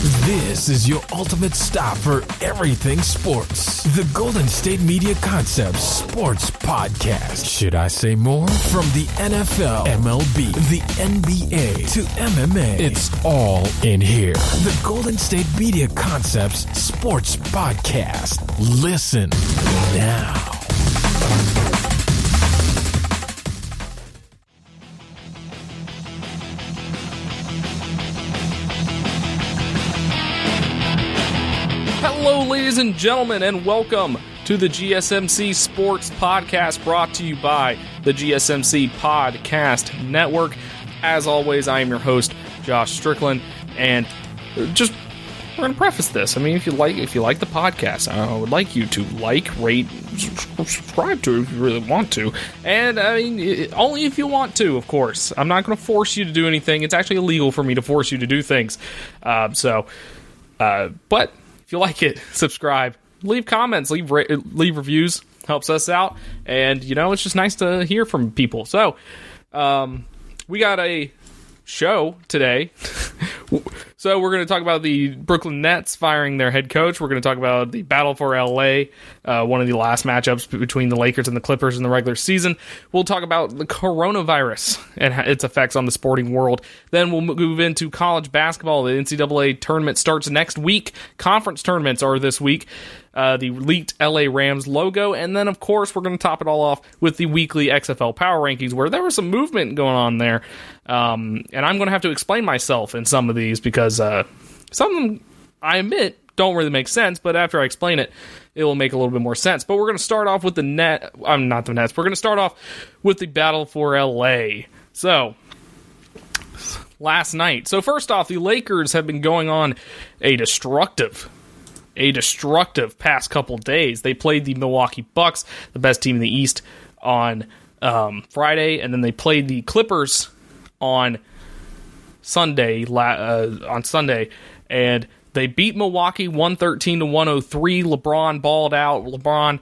This is your ultimate stop for everything sports. The Golden State Media Concepts Sports Podcast. Should I say more? From the NFL, MLB, the NBA to MMA, it's all in here. The Golden State Media Concepts Sports Podcast. Listen now. Hello, ladies and gentlemen, and welcome to the GSMC Sports Podcast, brought to you by the GSMC Podcast Network. As always, I am your host, Josh Strickland, and we're going to preface this. I mean, if you like the podcast, I would like you to like, rate, subscribe to it if you really want to, and I mean, only if you want to, of course. I'm not going to force you to do anything. It's actually illegal for me to force you to do things. But if you like it, subscribe, leave comments, leave reviews, helps us out, and, it's just nice to hear from people. So, we got a show today. So we're going to talk about the Brooklyn Nets firing their head coach. We're going to talk about the battle for LA, one of the last matchups between the Lakers and the Clippers in the regular season. We'll talk about the coronavirus and its effects on the sporting world. Then we'll move into college basketball. The NCAA tournament starts next week. Conference tournaments are this week. The leaked LA Rams logo, and then, of course, we're going to top it all off with the weekly XFL Power Rankings, where there was some movement going on there, and I'm going to have to explain myself in some of these, because some of them, I admit, don't really make sense, but after I explain it, it will make a little bit more sense. But we're going to start off with the Nets. We're going to start off with the battle for LA. So, last night. So, first off, the Lakers have been going on a destructive past couple days. They played the Milwaukee Bucks, the best team in the East, on Friday, and then they played the Clippers on Sunday. And they beat Milwaukee 113-103. LeBron balled out. LeBron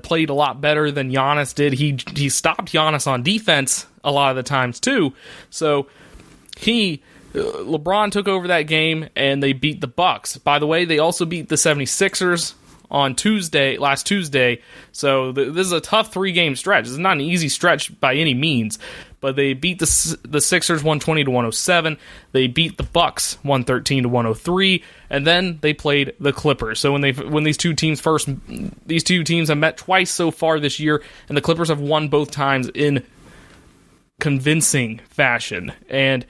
played a lot better than Giannis did. He stopped Giannis on defense a lot of the times too. So LeBron took over that game, and they beat the Bucks. By the way, they also beat the 76ers on last Tuesday. So this is a tough 3-game stretch. It's not an easy stretch by any means, but they beat the Sixers 120-107. They beat the Bucks 113-103, and then they played the Clippers. So when these two teams have met twice so far this year, and the Clippers have won both times in convincing fashion. And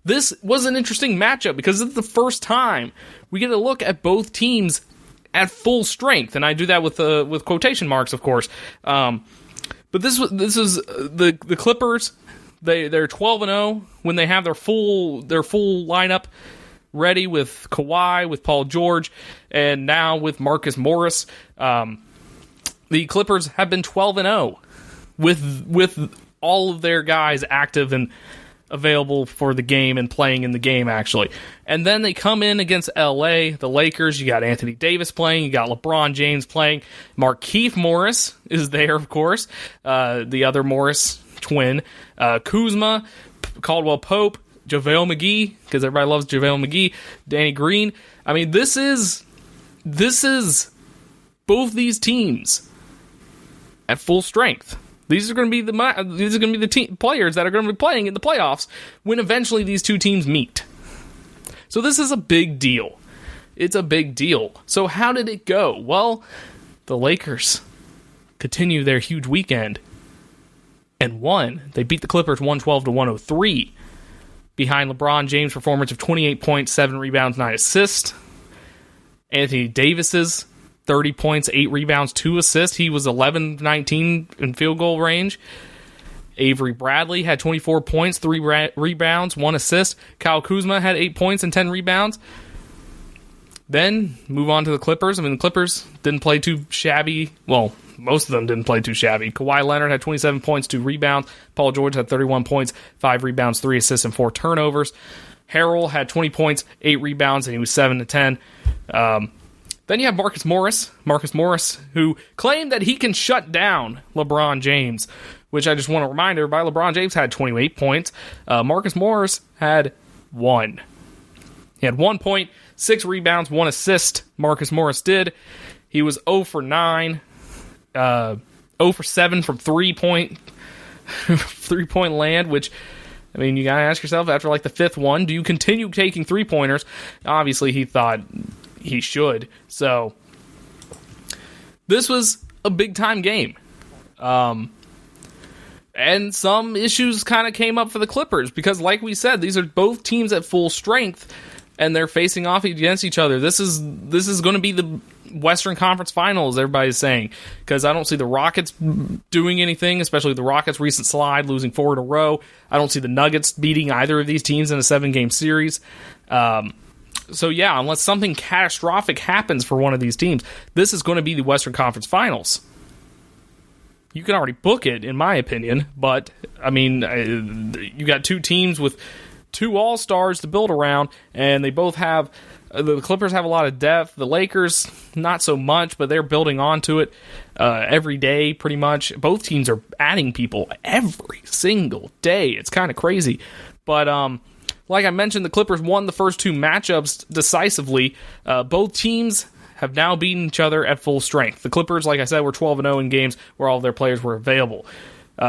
this was an interesting matchup because it's the first time we get a look at both teams at full strength, and I do that with quotation marks, of course. But this is the Clippers. They're 12-0 when they have their full lineup ready, with Kawhi, with Paul George, and now with Marcus Morris. The Clippers have been 12-0 with all of their guys active and available for the game and playing in the game, actually. And then they come in against LA, the Lakers. You got Anthony Davis playing, you got LeBron James playing, Markieff Morris is there, of course, the other Morris twin, Kuzma, Caldwell Pope, JaVale McGee, because everybody loves JaVale McGee, Danny Green. I mean, this is both these teams at full strength. These are going to be the players that are going to be playing in the playoffs when eventually these two teams meet. So this is a big deal. It's a big deal. So how did it go? Well, the Lakers continue their huge weekend and won. They beat the Clippers 112-103 behind LeBron James' performance of 28 points, 7 rebounds, 9 assists. Anthony Davis's 30 points, 8 rebounds, 2 assists. He was 11-19 in field goal range. Avery Bradley had 24 points, 3 rebounds, 1 assist. Kyle Kuzma had 8 points and 10 rebounds. Then, move on to the Clippers. I mean, the Clippers didn't play too shabby. Well, most of them didn't play too shabby. Kawhi Leonard had 27 points, 2 rebounds. Paul George had 31 points, 5 rebounds, 3 assists, and 4 turnovers. Harrell had 20 points, 8 rebounds, and he was 7-10. Then you have Marcus Morris, who claimed that he can shut down LeBron James, which I just want to remind everybody, LeBron James had 28 points. Marcus Morris had 1. He had 1 point, 6 rebounds, 1 assist. Marcus Morris did. He was 0 for 9, 0 for 7 from three-point land, which, I mean, you got to ask yourself, after like the 5th one, do you continue taking three-pointers? Obviously, he thought he should. So, this was a big-time game. And some issues kind of came up for the Clippers because, like we said, these are both teams at full strength, and they're facing off against each other. This is going to be the Western Conference Finals, everybody's saying, because I don't see the Rockets doing anything, especially the Rockets' recent slide, losing 4 in a row. I don't see the Nuggets beating either of these teams in a 7-game series. So, yeah, unless something catastrophic happens for one of these teams, this is going to be the Western Conference Finals. You can already book it, in my opinion, but, I mean, you got 2 teams with 2 all-stars to build around, and they both have, the Clippers have a lot of depth, the Lakers, not so much, but they're building onto it every day, pretty much. Both teams are adding people every single day. It's kind of crazy, but, like I mentioned, the Clippers won the first 2 matchups decisively. Both teams have now beaten each other at full strength. The Clippers, like I said, were 12-0 in games where all of their players were available.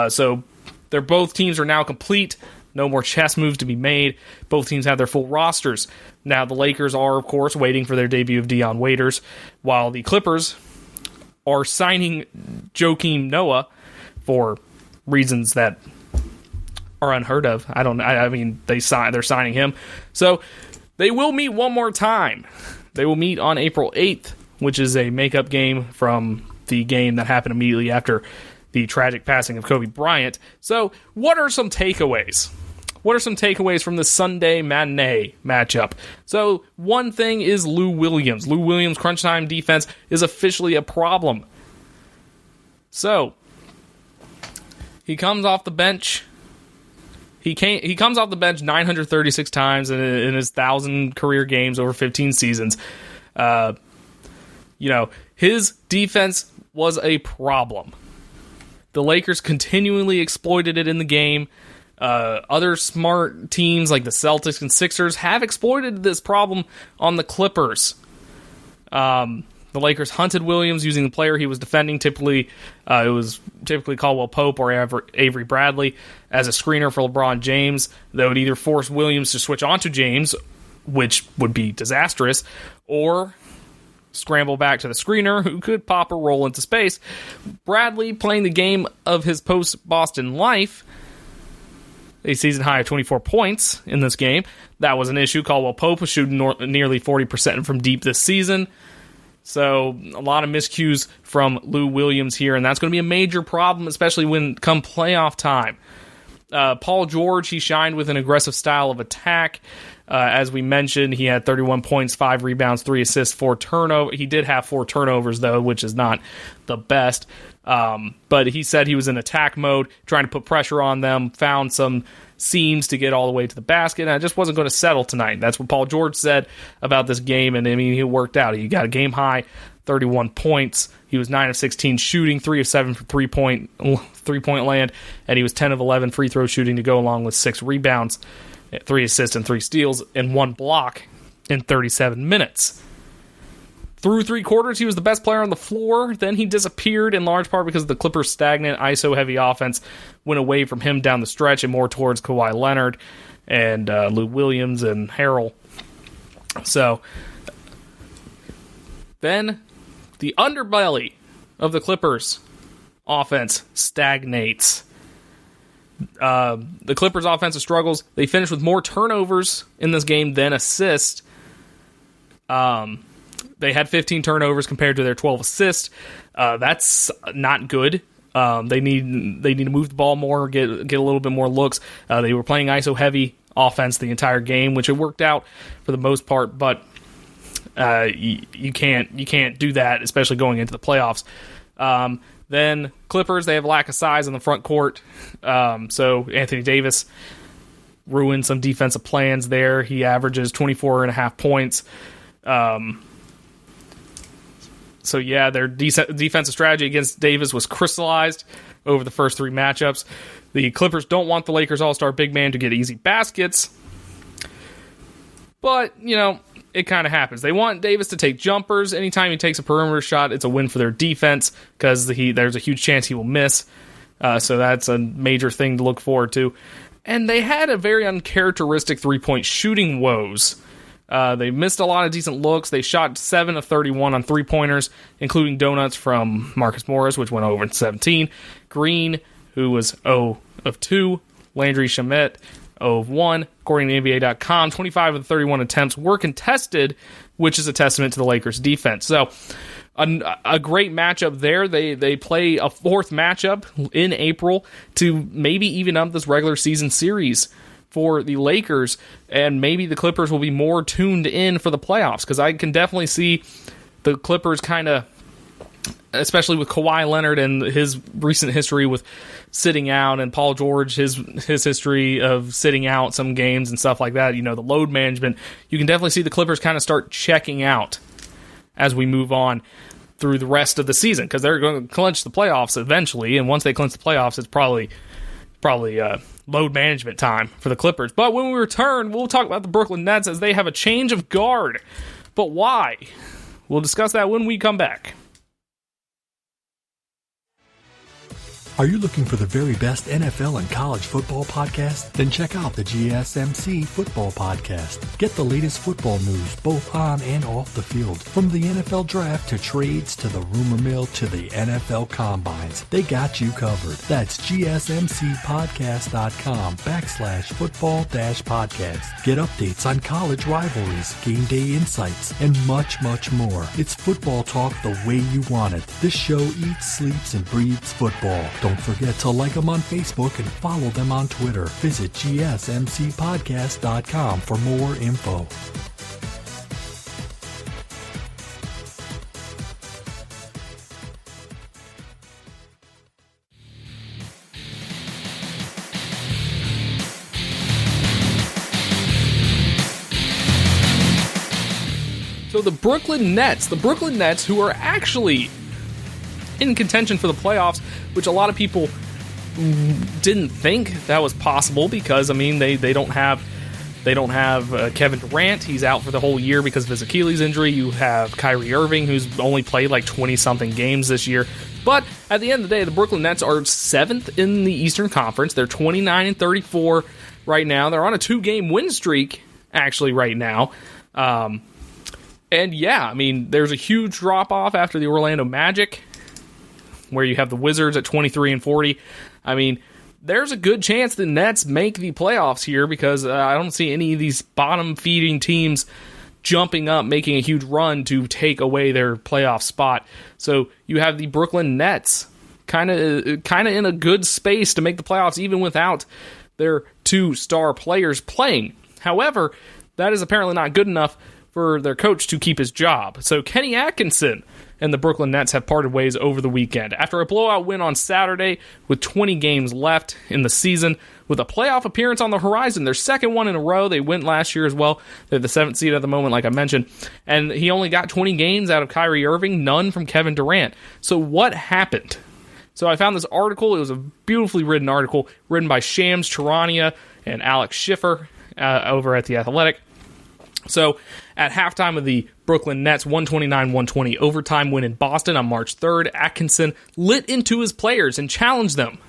So both teams are now complete. No more chess moves to be made. Both teams have their full rosters. Now, the Lakers are, of course, waiting for their debut of Dion Waiters, while the Clippers are signing Joakim Noah for reasons that are unheard of. I mean, they're signing him. So they will meet one more time. They will meet on April 8th, which is a makeup game from the game that happened immediately after the tragic passing of Kobe Bryant. So, what are some takeaways? What are some takeaways from the Sunday matinee matchup? So, one thing is Lou Williams. Lou Williams' crunch time defense is officially a problem. So, he comes off the bench. He comes off the bench 936 times in his 1,000 career games over 15 seasons. His defense was a problem. The Lakers continually exploited it in the game. Other smart teams like the Celtics and Sixers have exploited this problem on the Clippers. The Lakers hunted Williams using the player he was defending. Typically, it was Caldwell Pope or Avery Bradley as a screener for LeBron James. That would either force Williams to switch onto James, which would be disastrous, or scramble back to the screener, who could pop or roll into space. Bradley, playing the game of his post-Boston life, a season high of 24 points in this game. That was an issue. Caldwell Pope was shooting nearly 40% from deep this season. So, a lot of miscues from Lou Williams here, and that's going to be a major problem, especially when come playoff time. Paul George, he shined with an aggressive style of attack. As we mentioned, he had 31 points, 5 rebounds, 3 assists, 4 turnovers. He did have 4 turnovers, though, which is not the best. But he said he was in attack mode, trying to put pressure on them, found some seams to get all the way to the basket, and I just wasn't going to settle tonight. That's what Paul George said about this game, and I mean, he worked out. He got a game high, 31 points. He was 9 of 16 shooting, 3 of 7 from three-point land, and he was 10 of 11 free throw shooting to go along with 6 rebounds, 3 assists, and 3 steals, and 1 block in 37 minutes. Through 3 quarters, he was the best player on the floor. Then he disappeared in large part because the Clippers' stagnant, ISO-heavy offense went away from him down the stretch and more towards Kawhi Leonard and Lou Williams and Harrell. So, then the underbelly of the Clippers' offense stagnates. The Clippers' offensive struggles, they finished with more turnovers in this game than assists. They had 15 turnovers compared to their 12 assists. That's not good. They need to move the ball more, get a little bit more looks. They were playing ISO heavy offense the entire game, which it worked out for the most part. But you can't do that, especially going into the playoffs. Then Clippers, they have a lack of size in the front court. So Anthony Davis ruined some defensive plans there. He averages 24.5 points. So, yeah, their defensive strategy against Davis was crystallized over the first 3 matchups. The Clippers don't want the Lakers' all-star big man to get easy baskets. But, it kind of happens. They want Davis to take jumpers. Anytime he takes a perimeter shot, it's a win for their defense because there's a huge chance he will miss. So that's a major thing to look forward to. And they had a very uncharacteristic three-point shooting woes. They missed a lot of decent looks. They shot 7 of 31 on three-pointers, including donuts from Marcus Morris, which went over in 17. Green, who was 0 of 2. Landry Shamet, 0 of 1. According to NBA.com, 25 of the 31 attempts were contested, which is a testament to the Lakers' defense. So, a great matchup there. They play a fourth matchup in April to maybe even up this regular season series for the Lakers, and maybe the Clippers will be more tuned in for the playoffs, because I can definitely see the Clippers kind of, especially with Kawhi Leonard and his recent history with sitting out, and Paul George, his history of sitting out some games and stuff like that, the load management, you can definitely see the Clippers kind of start checking out as we move on through the rest of the season, because they're going to clinch the playoffs eventually, and once they clinch the playoffs, it's probably load management time for the Clippers. But when we return, we'll talk about the Brooklyn Nets as they have a change of guard. But why? We'll discuss that when we come back. Are you looking for the very best NFL and college football podcast? Then check out the GSMC Football Podcast. Get the latest football news both on and off the field. From the NFL Draft to trades to the rumor mill to the NFL Combines, they got you covered. That's GSMCpodcast.com/football-podcast. Get updates on college rivalries, game day insights, and much, much more. It's football talk the way you want it. This show eats, sleeps, and breathes football. Don't forget to like them on Facebook and follow them on Twitter. Visit GSMCpodcast.com for more info. So the Brooklyn Nets, who are actually in contention for the playoffs, which a lot of people didn't think that was possible, because they don't have Kevin Durant. He's out for the whole year because of his Achilles injury. You have Kyrie Irving, who's only played like 20-something games this year. But at the end of the day, the Brooklyn Nets are 7th in the Eastern Conference. They're 29-34 right now. They're on a 2-game win streak actually right now. And yeah, there's a huge drop-off after the Orlando Magic, where you have the Wizards at 23-40. There's a good chance the Nets make the playoffs here, because I don't see any of these bottom-feeding teams jumping up, making a huge run to take away their playoff spot. So you have the Brooklyn Nets kind of in a good space to make the playoffs, even without their 2 star players playing. However, that is apparently not good enough for their coach to keep his job. So Kenny Atkinson and the Brooklyn Nets have parted ways over the weekend. After a blowout win on Saturday with 20 games left in the season, with a playoff appearance on the horizon, their second one in a row. They went last year as well. They're the 7th seed at the moment, like I mentioned. And he only got 20 games out of Kyrie Irving, none from Kevin Durant. So what happened? So I found this article. It was a beautifully written article written by Shams Charania and Alex Schiffer over at The Athletic. So, at halftime of the Brooklyn Nets 129-120 overtime win in Boston on March 3rd, Atkinson lit into his players and challenged them.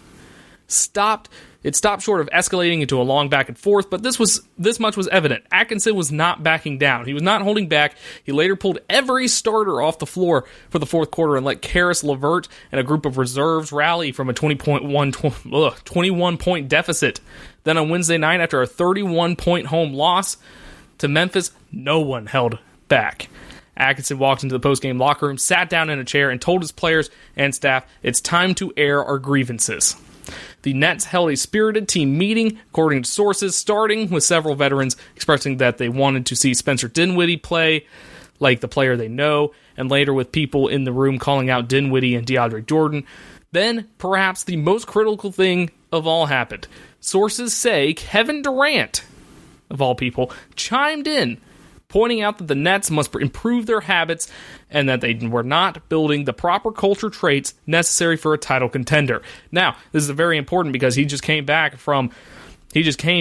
It stopped short of escalating into a long back and forth, but this much was evident. Atkinson was not backing down. He was not holding back. He later pulled every starter off the floor for the fourth quarter and let Karis LeVert and a group of reserves rally from a 21-point deficit. Then on Wednesday night, after a 31-point home loss to Memphis, no one held back. Atkinson walked into the postgame locker room, sat down in a chair, and told his players and staff, "It's time to air our grievances." The Nets held a spirited team meeting, according to sources, starting with several veterans expressing that they wanted to see Spencer Dinwiddie play like the player they know, and later with people in the room calling out Dinwiddie and DeAndre Jordan. Then, perhaps the most critical thing of all happened. Sources say Kevin Durant, of all people, chimed in, pointing out that the Nets must improve their habits and that they were not building the proper culture traits necessary for a title contender. Now, this is very important because he just came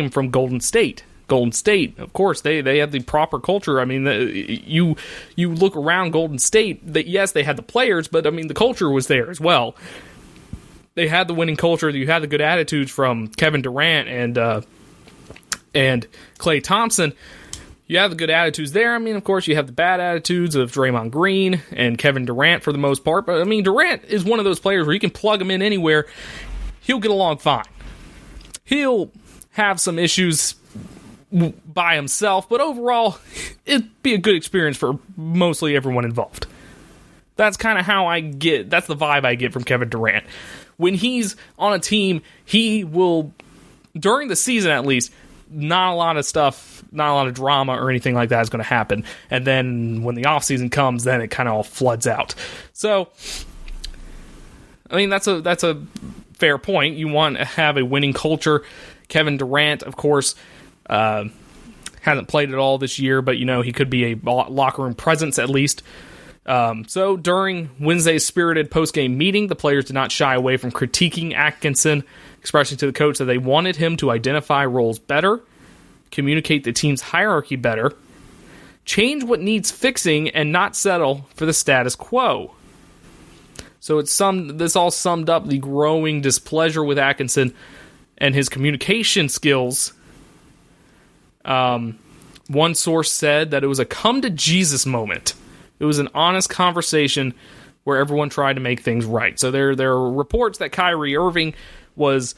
from Golden State. Golden State, of course, they had the proper culture. I mean, you look around Golden State, yes, they had the players, but I mean, the culture was there as well. They had the winning culture. You had the good attitudes from Kevin Durant and Klay Thompson. You have the good attitudes there. I mean, of course, you have the bad attitudes of Draymond Green and Kevin Durant for the most part. But, I mean, Durant is one of those players where you can plug him in anywhere. He'll get along fine. He'll have some issues by himself, but overall, it'd be a good experience for mostly everyone involved. That's kind of that's the vibe I get from Kevin Durant. When he's on a team, he will, during the season at least, not a lot of stuff, not a lot of drama or anything like that is going to happen. And then when the offseason comes, then it kind of all floods out. So, I mean, that's a fair point. You want to have a winning culture. Kevin Durant, of course, hasn't played at all this year, but, he could be a locker room presence at least. So during Wednesday's spirited post-game meeting, the players did not shy away from critiquing Atkinson, expressing to the coach that they wanted him to identify roles better, communicate the team's hierarchy better, change what needs fixing, and not settle for the status quo. So this all summed up the growing displeasure with Atkinson and his communication skills. One source said that it was a come-to-Jesus moment. It was an honest conversation where everyone tried to make things right. So there are reports that Kyrie Irving was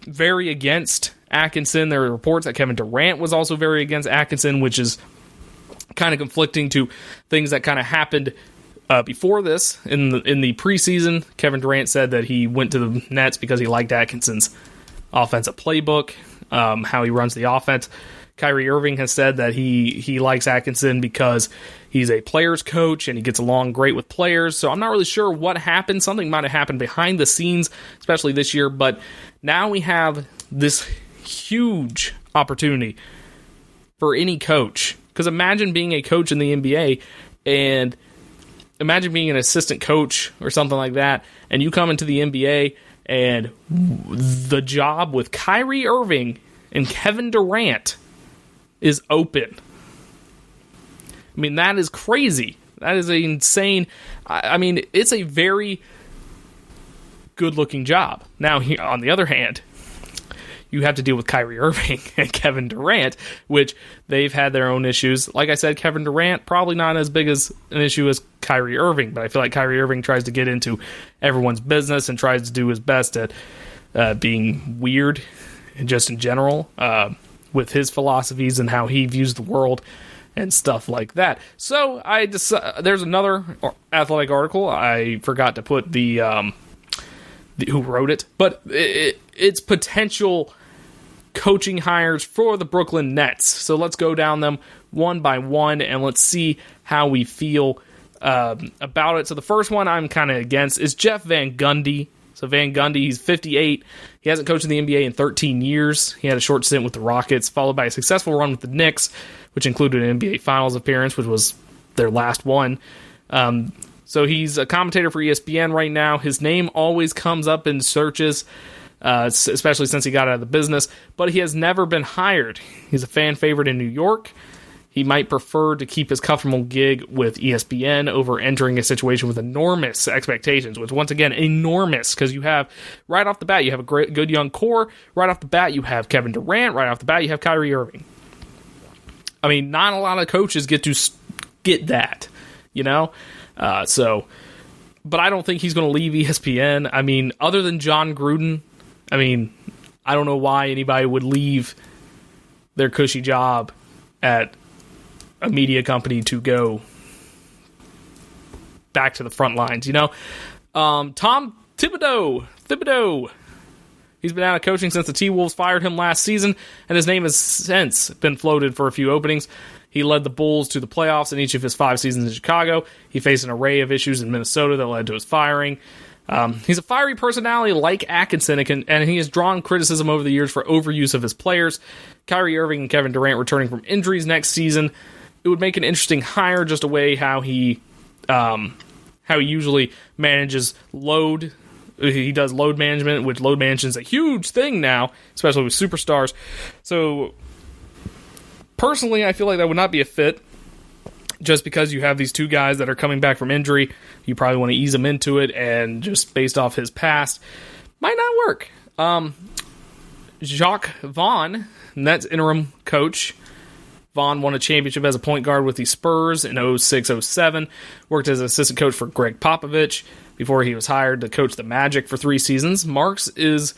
very against Atkinson. There are reports that Kevin Durant was also very against Atkinson, which is kind of conflicting to things that kind of happened before this. In the preseason, Kevin Durant said that he went to the Nets because he liked Atkinson's offensive playbook, how he runs the offense. Kyrie Irving has said that he likes Atkinson because he's a player's coach and he gets along great with players. So I'm not really sure what happened. Something might have happened behind the scenes, especially this year. But now we have this huge opportunity for any coach. Because imagine being a coach in the NBA and imagine being an assistant coach or something like that, and you come into the NBA and the job with Kyrie Irving and Kevin Durant is open. I mean, that is crazy. That is insane. I mean, it's a very good-looking job. Now, on the other hand, you have to deal with Kyrie Irving and Kevin Durant, which they've had their own issues. Like I said, Kevin Durant, probably not as big as an issue as Kyrie Irving, but I feel like Kyrie Irving tries to get into everyone's business and tries to do his best at being weird, just in general, with his philosophies and how he views the world and stuff like that. So there's another athletic article. I forgot to put the who wrote it, but it's potential coaching hires for the Brooklyn Nets. So let's go down them one by one and let's see how we feel about it. So the first one I'm kind of against is Jeff Van Gundy. So Van Gundy, he's 58. He hasn't coached in the NBA in 13 years. He had a short stint with the Rockets, followed by a successful run with the Knicks, which included an NBA Finals appearance, which was their last one. So he's a commentator for ESPN right now. His name always comes up in searches, especially since he got out of the business, but he has never been hired. He's a fan favorite in New York. He might prefer to keep his comfortable gig with ESPN over entering a situation with enormous expectations, which, once again, enormous, because you have, right off the bat, you have a good young core. Right off the bat, you have Kevin Durant. Right off the bat, you have Kyrie Irving. I mean, not a lot of coaches get to get that, but I don't think he's going to leave ESPN. I mean, other than John Gruden, I mean, I don't know why anybody would leave their cushy job at a media company to go back to the front lines, Tom Thibodeau. He's been out of coaching since the T-Wolves fired him last season, and his name has since been floated for a few openings. He led the Bulls to the playoffs in each of his 5 seasons in Chicago. He faced an array of issues in Minnesota that led to his firing. He's a fiery personality like Atkinson, and he has drawn criticism over the years for overuse of his players. Kyrie Irving and Kevin Durant returning from injuries next season. It would make an interesting hire, just a way how he usually manages load. He does load management, which load management is a huge thing now, especially with superstars. So Personally, I feel like that would not be a fit. Just because you have these two guys that are coming back from injury, you probably want to ease them into it, and just based off his past, might not work. Jacques Vaughn, Nets interim coach. Vaughn won a championship as a point guard with the Spurs in 06-07, worked as an assistant coach for Greg Popovich before he was hired to coach the Magic for 3 seasons. Marks is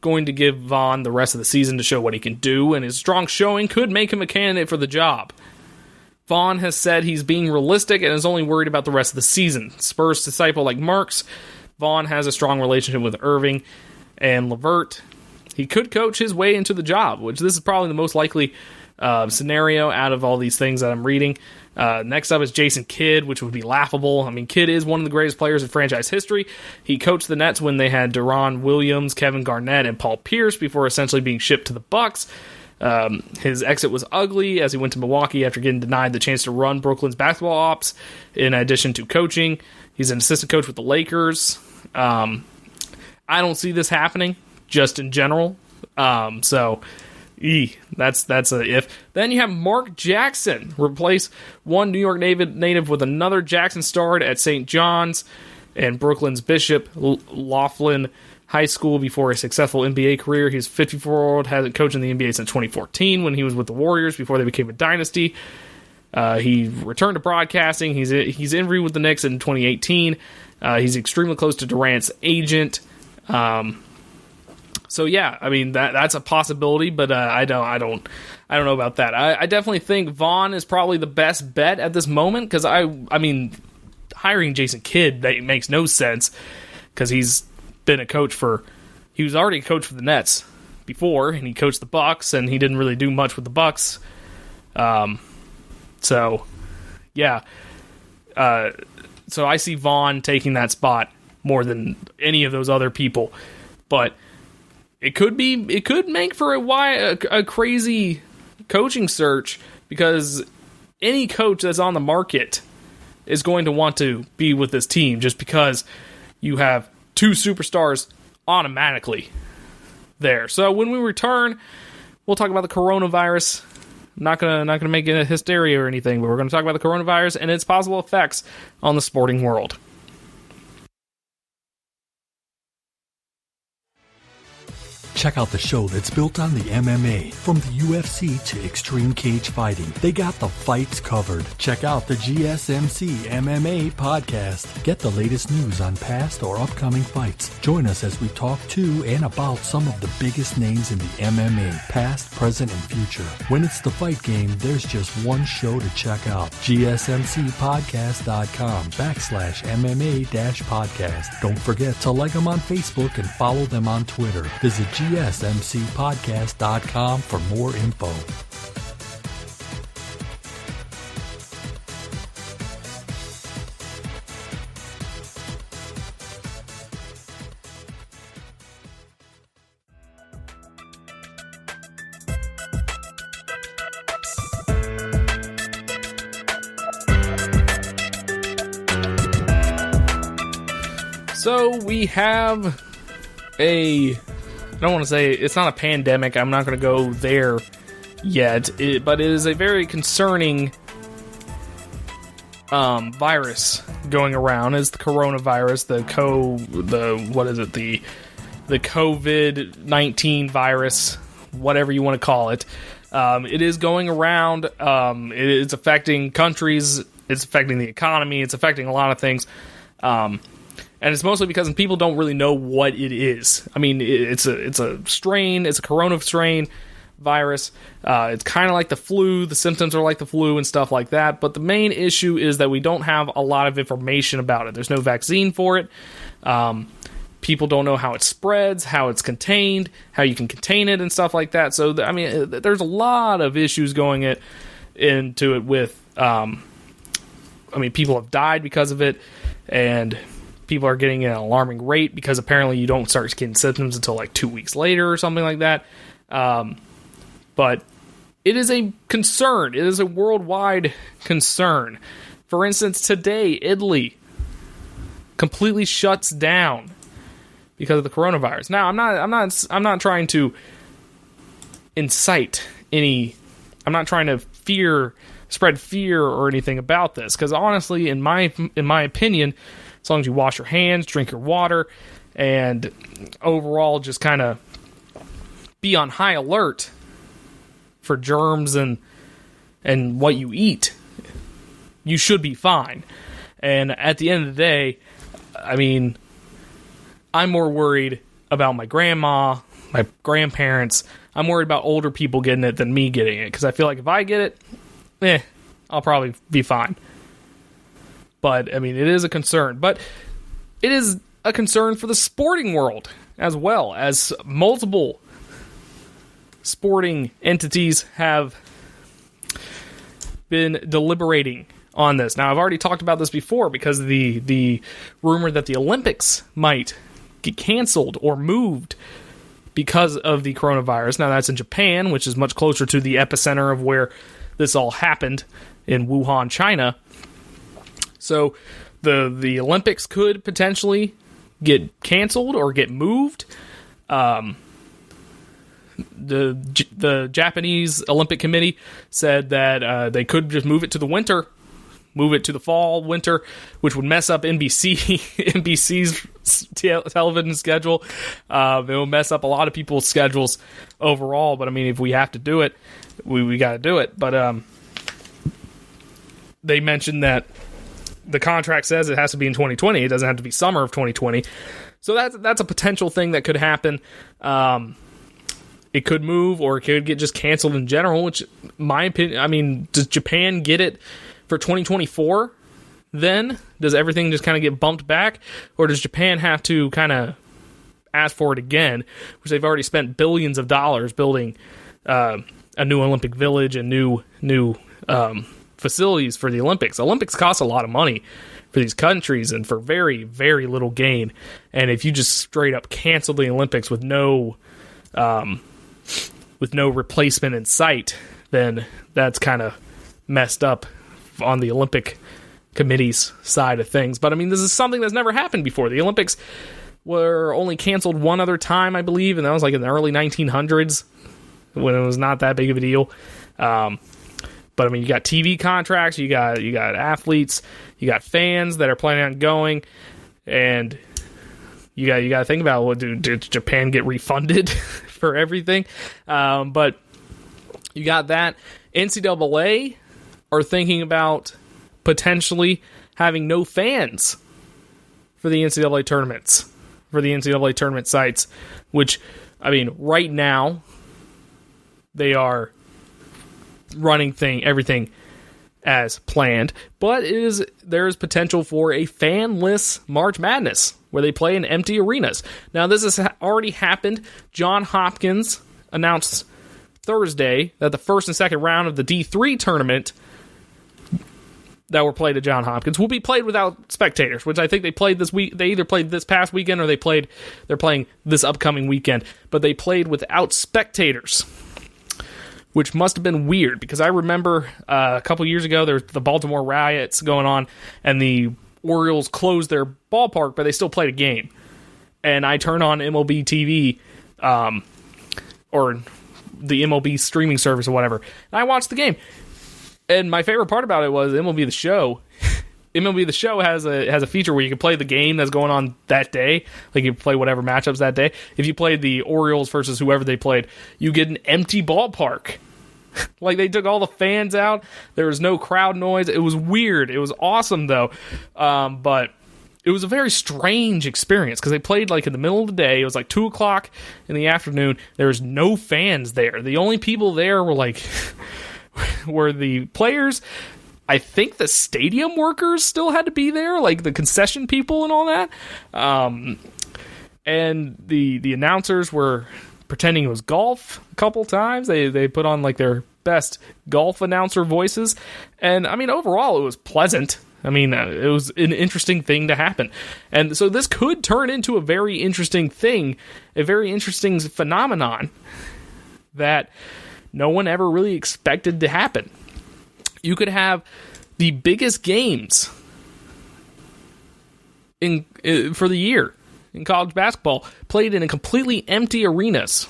going to give Vaughn the rest of the season to show what he can do, and his strong showing could make him a candidate for the job. Vaughn has said he's being realistic and is only worried about the rest of the season. Spurs disciple like Marks, Vaughn has a strong relationship with Irving and LeVert. He could coach his way into the job, which this is probably the most likely scenario out of all these things that I'm reading. Next up is Jason Kidd, which would be laughable. I mean, Kidd is one of the greatest players in franchise history. He coached the Nets when they had Deron Williams, Kevin Garnett, and Paul Pierce before essentially being shipped to the Bucks. His exit was ugly as he went to Milwaukee after getting denied the chance to run Brooklyn's basketball ops in addition to coaching. He's an assistant coach with the Lakers. I don't see this happening just in general. That's a if. Then you have Mark Jackson, replace one New York native with another. Jackson starred at St. John's and Brooklyn's Bishop Laughlin High School before a successful NBA career. He's 54-year-old, hasn't coached in the NBA since 2014 when he was with the Warriors before they became a dynasty. He returned to broadcasting. He's interviewed with the Knicks in 2018. He's extremely close to Durant's agent. So yeah, I mean that's a possibility, but I don't know about that. I definitely think Vaughn is probably the best bet at this moment because I mean hiring Jason Kidd makes no sense because he's been he was already a coach for the Nets before, and he coached the Bucks, and he didn't really do much with the Bucks. So yeah, so I see Vaughn taking that spot more than any of those other people, but it could make for a crazy coaching search because any coach that's on the market is going to want to be with this team just because you have 2 superstars automatically there. So when we return, we'll talk about the coronavirus. I'm not gonna make it a hysteria or anything, but we're going to talk about the coronavirus and its possible effects on the sporting world. Check out the show that's built on the MMA, from the UFC to Extreme Cage Fighting. They got the fights covered. Check out the GSMC MMA podcast. Get the latest news on past or upcoming fights. Join us as we talk to and about some of the biggest names in the MMA, past, present, and future. When it's the fight game, there's just one show to check out. GSMCpodcast.com/MMA-podcast. Don't forget to like them on Facebook and follow them on Twitter. Visit GSMCpodcast.com for more info. So we have I don't want to say it's not a pandemic. I'm not going to go there yet, but it is a very concerning virus going around. Is the coronavirus, the COVID-19 virus, whatever you want to call it. It is going around. It is affecting countries. It's affecting the economy. It's affecting a lot of things. And it's mostly because people don't really know what it is. I mean, it's a strain. It's a corona strain virus. It's kind of like the flu. The symptoms are like the flu and stuff like that. But the main issue is that we don't have a lot of information about it. There's no vaccine for it. People don't know how it spreads, how it's contained, how you can contain it and stuff like that. So, I mean, there's a lot of issues going into it with, people have died because of it, and people are getting an alarming rate because apparently you don't start getting symptoms until like 2 weeks later or something like that. But it is a concern. It is a worldwide concern. For instance, today, Italy completely shuts down because of the coronavirus. Now, I'm not trying to incite any I'm not trying to spread fear or anything about this, because honestly, in my opinion, as long as you wash your hands, drink your water, and overall just kind of be on high alert for germs and what you eat, you should be fine. And at the end of the day, I mean, I'm more worried about my grandma, my grandparents. I'm worried about older people getting it than me getting it, because I feel like if I get it, I'll probably be fine. But, I mean, it is a concern. But it is a concern for the sporting world as well, as multiple sporting entities have been deliberating on this. Now, I've already talked about this before because of the rumor that the Olympics might get canceled or moved because of the coronavirus. Now, that's in Japan, which is much closer to the epicenter of where this all happened, in Wuhan, China. So the Olympics could potentially get canceled or get moved. The Japanese Olympic Committee said that they could just move it to the winter, move it to the fall, winter, which would mess up NBC's television schedule. It will mess up a lot of people's schedules overall. But I mean, if we have to do it, we got to do it. But they mentioned that the contract says it has to be in 2020. It doesn't have to be summer of 2020. So that's a potential thing that could happen. It could move, or it could get just canceled in general, which, my opinion, I mean, does Japan get it for 2024 then? Does everything just kind of get bumped back? Or does Japan have to kind of ask for it again, which they've already spent billions of dollars building a new Olympic village and new facilities for the Olympics. Olympics cost a lot of money for these countries and for very, very little gain. And if you just straight up cancel the Olympics with no replacement in sight, then that's kind of messed up on the Olympic Committee's side of things. But I mean, this is something that's never happened before. The Olympics were only canceled one other time, I believe, and that was like in the early 1900s when it was not that big of a deal. But I mean, you got TV contracts, you got athletes, you got fans that are planning on going, and you got to think about, what did Japan get refunded for everything? But you got that. NCAA are thinking about potentially having no fans for the NCAA tournaments, for the NCAA tournament sites, which, I mean, right now they are running everything as planned, but there is potential for a fanless March Madness where they play in empty arenas. Now, this has already happened. Johns Hopkins announced Thursday that the first and second round of the D3 tournament that were played at Johns Hopkins will be played without spectators, which I think they played this week. They either played this past weekend or they're playing this upcoming weekend, but they played without spectators, which must have been weird, because I remember a couple years ago there was the Baltimore riots going on, and the Orioles closed their ballpark, but they still played a game. And I turned on MLB TV, or the MLB streaming service or whatever, and I watched the game. And my favorite part about it was MLB The Show. MLB The Show has a feature where you can play the game that's going on that day. Like, you play whatever matchups that day. If you played the Orioles versus whoever they played, you get an empty ballpark. Like, they took all the fans out. There was no crowd noise. It was weird. It was awesome, though. But it was a very strange experience, because they played, like, in the middle of the day. It was like 2 o'clock in the afternoon. There was no fans there. The only people there were, like, were the players. I think the stadium workers still had to be there, like the concession people and all that. And the announcers were pretending it was golf a couple times. They put on like their best golf announcer voices. And I mean, overall, it was pleasant. I mean, it was an interesting thing to happen. And so this could turn into a very interesting thing, a very interesting phenomenon that no one ever really expected to happen. You could have the biggest games for the year in college basketball played in a completely empty arenas,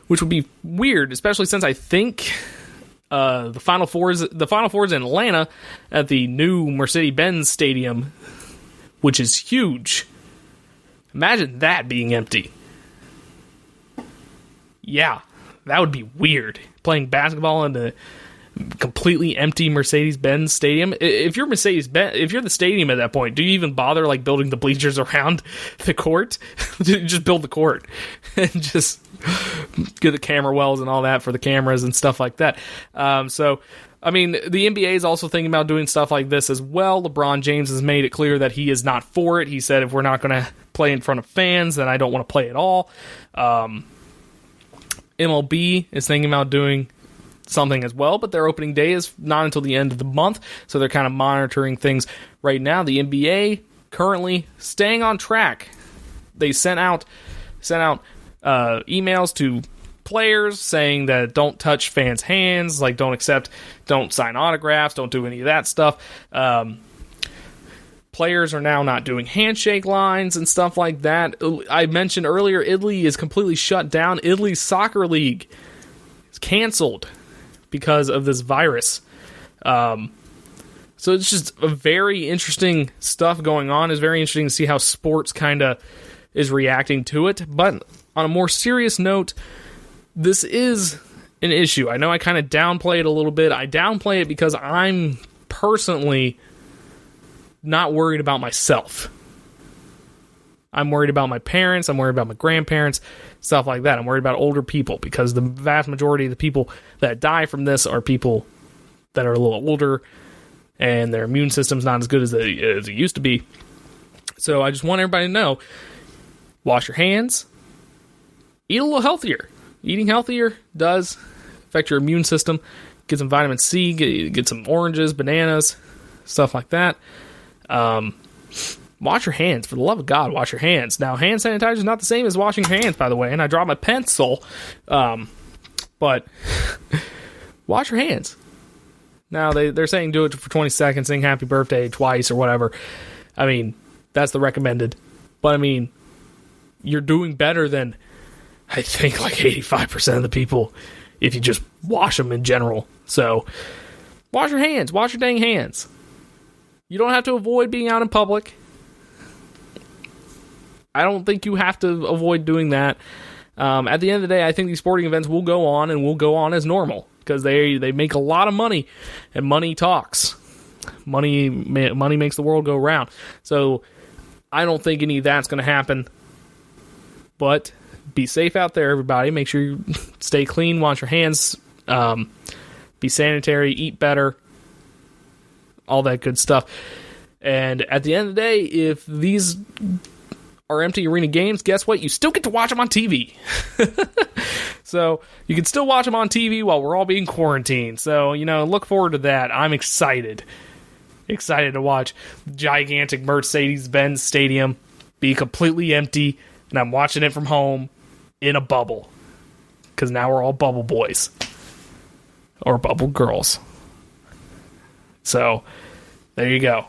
which would be weird, especially since I think The Final Four is in Atlanta at the new Mercedes-Benz Stadium, which is huge. Imagine that being empty. Yeah, that would be weird. Playing basketball in a completely empty Mercedes-Benz Stadium. If you're if you're the stadium at that point, do you even bother like building the bleachers around the court? Just build the court and just get the camera wells and all that for the cameras and stuff like that. So, I mean, the NBA is also thinking about doing stuff like this as well. LeBron James has made it clear that he is not for it. He said, if we're not going to play in front of fans, then I don't want to play at all. MLB is thinking about doing something as well, but their opening day is not until the end of the month, so they're kind of monitoring things right now. The NBA currently staying on track. They sent out emails to players saying that don't touch fans' hands, like don't sign autographs, don't do any of that stuff. Players are now not doing handshake lines and stuff like that. I mentioned earlier, Italy is completely shut down. Italy's soccer league is canceled because of this virus. So it's just a very interesting stuff going on. It's very interesting to see how sports kind of is reacting to it. But on a more serious note, this is an issue. I know I kind of downplay it a little bit. I downplay it because I'm personally not worried about myself. I'm worried about my parents. I'm worried about my grandparents, stuff like that. I'm worried about older people because the vast majority of the people that die from this are people that are a little older and their immune system's not as good as it used to be. So I just want everybody to know, wash your hands, eat a little healthier. Eating healthier does affect your immune system. Get some vitamin C, get some oranges, bananas, stuff like that. Wash your hands. For the love of God, wash your hands. Now, hand sanitizer is not the same as washing your hands, by the way, and I dropped my pencil. But wash your hands. Now, they're saying do it for 20 seconds, sing happy birthday twice or whatever. I mean, that's the recommended. But, I mean, you're doing better than, I think, like 85% of the people if you just wash them in general. So, wash your hands. Wash your dang hands. You don't have to avoid being out in public. I don't think you have to avoid doing that. At the end of the day, I think these sporting events will go on and will go on as normal because they make a lot of money, and money talks. Money makes the world go round. So I don't think any of that's going to happen. But be safe out there, everybody. Make sure you stay clean, wash your hands, be sanitary, eat better, all that good stuff. And at the end of the day, if these are empty arena games, guess what? You still get to watch them on TV. So you can still watch them on TV while we're all being quarantined. So, look forward to that. I'm excited. Excited to watch gigantic Mercedes-Benz Stadium be completely empty, and I'm watching it from home in a bubble. Because now we're all bubble boys. Or bubble girls. So, there you go.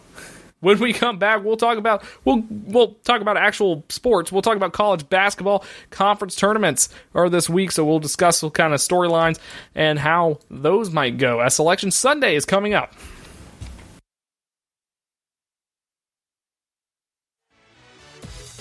When we come back, we'll talk about actual sports. We'll talk about college basketball. Conference tournaments are this week, so we'll discuss what kind of storylines and how those might go as Selection Sunday is coming up.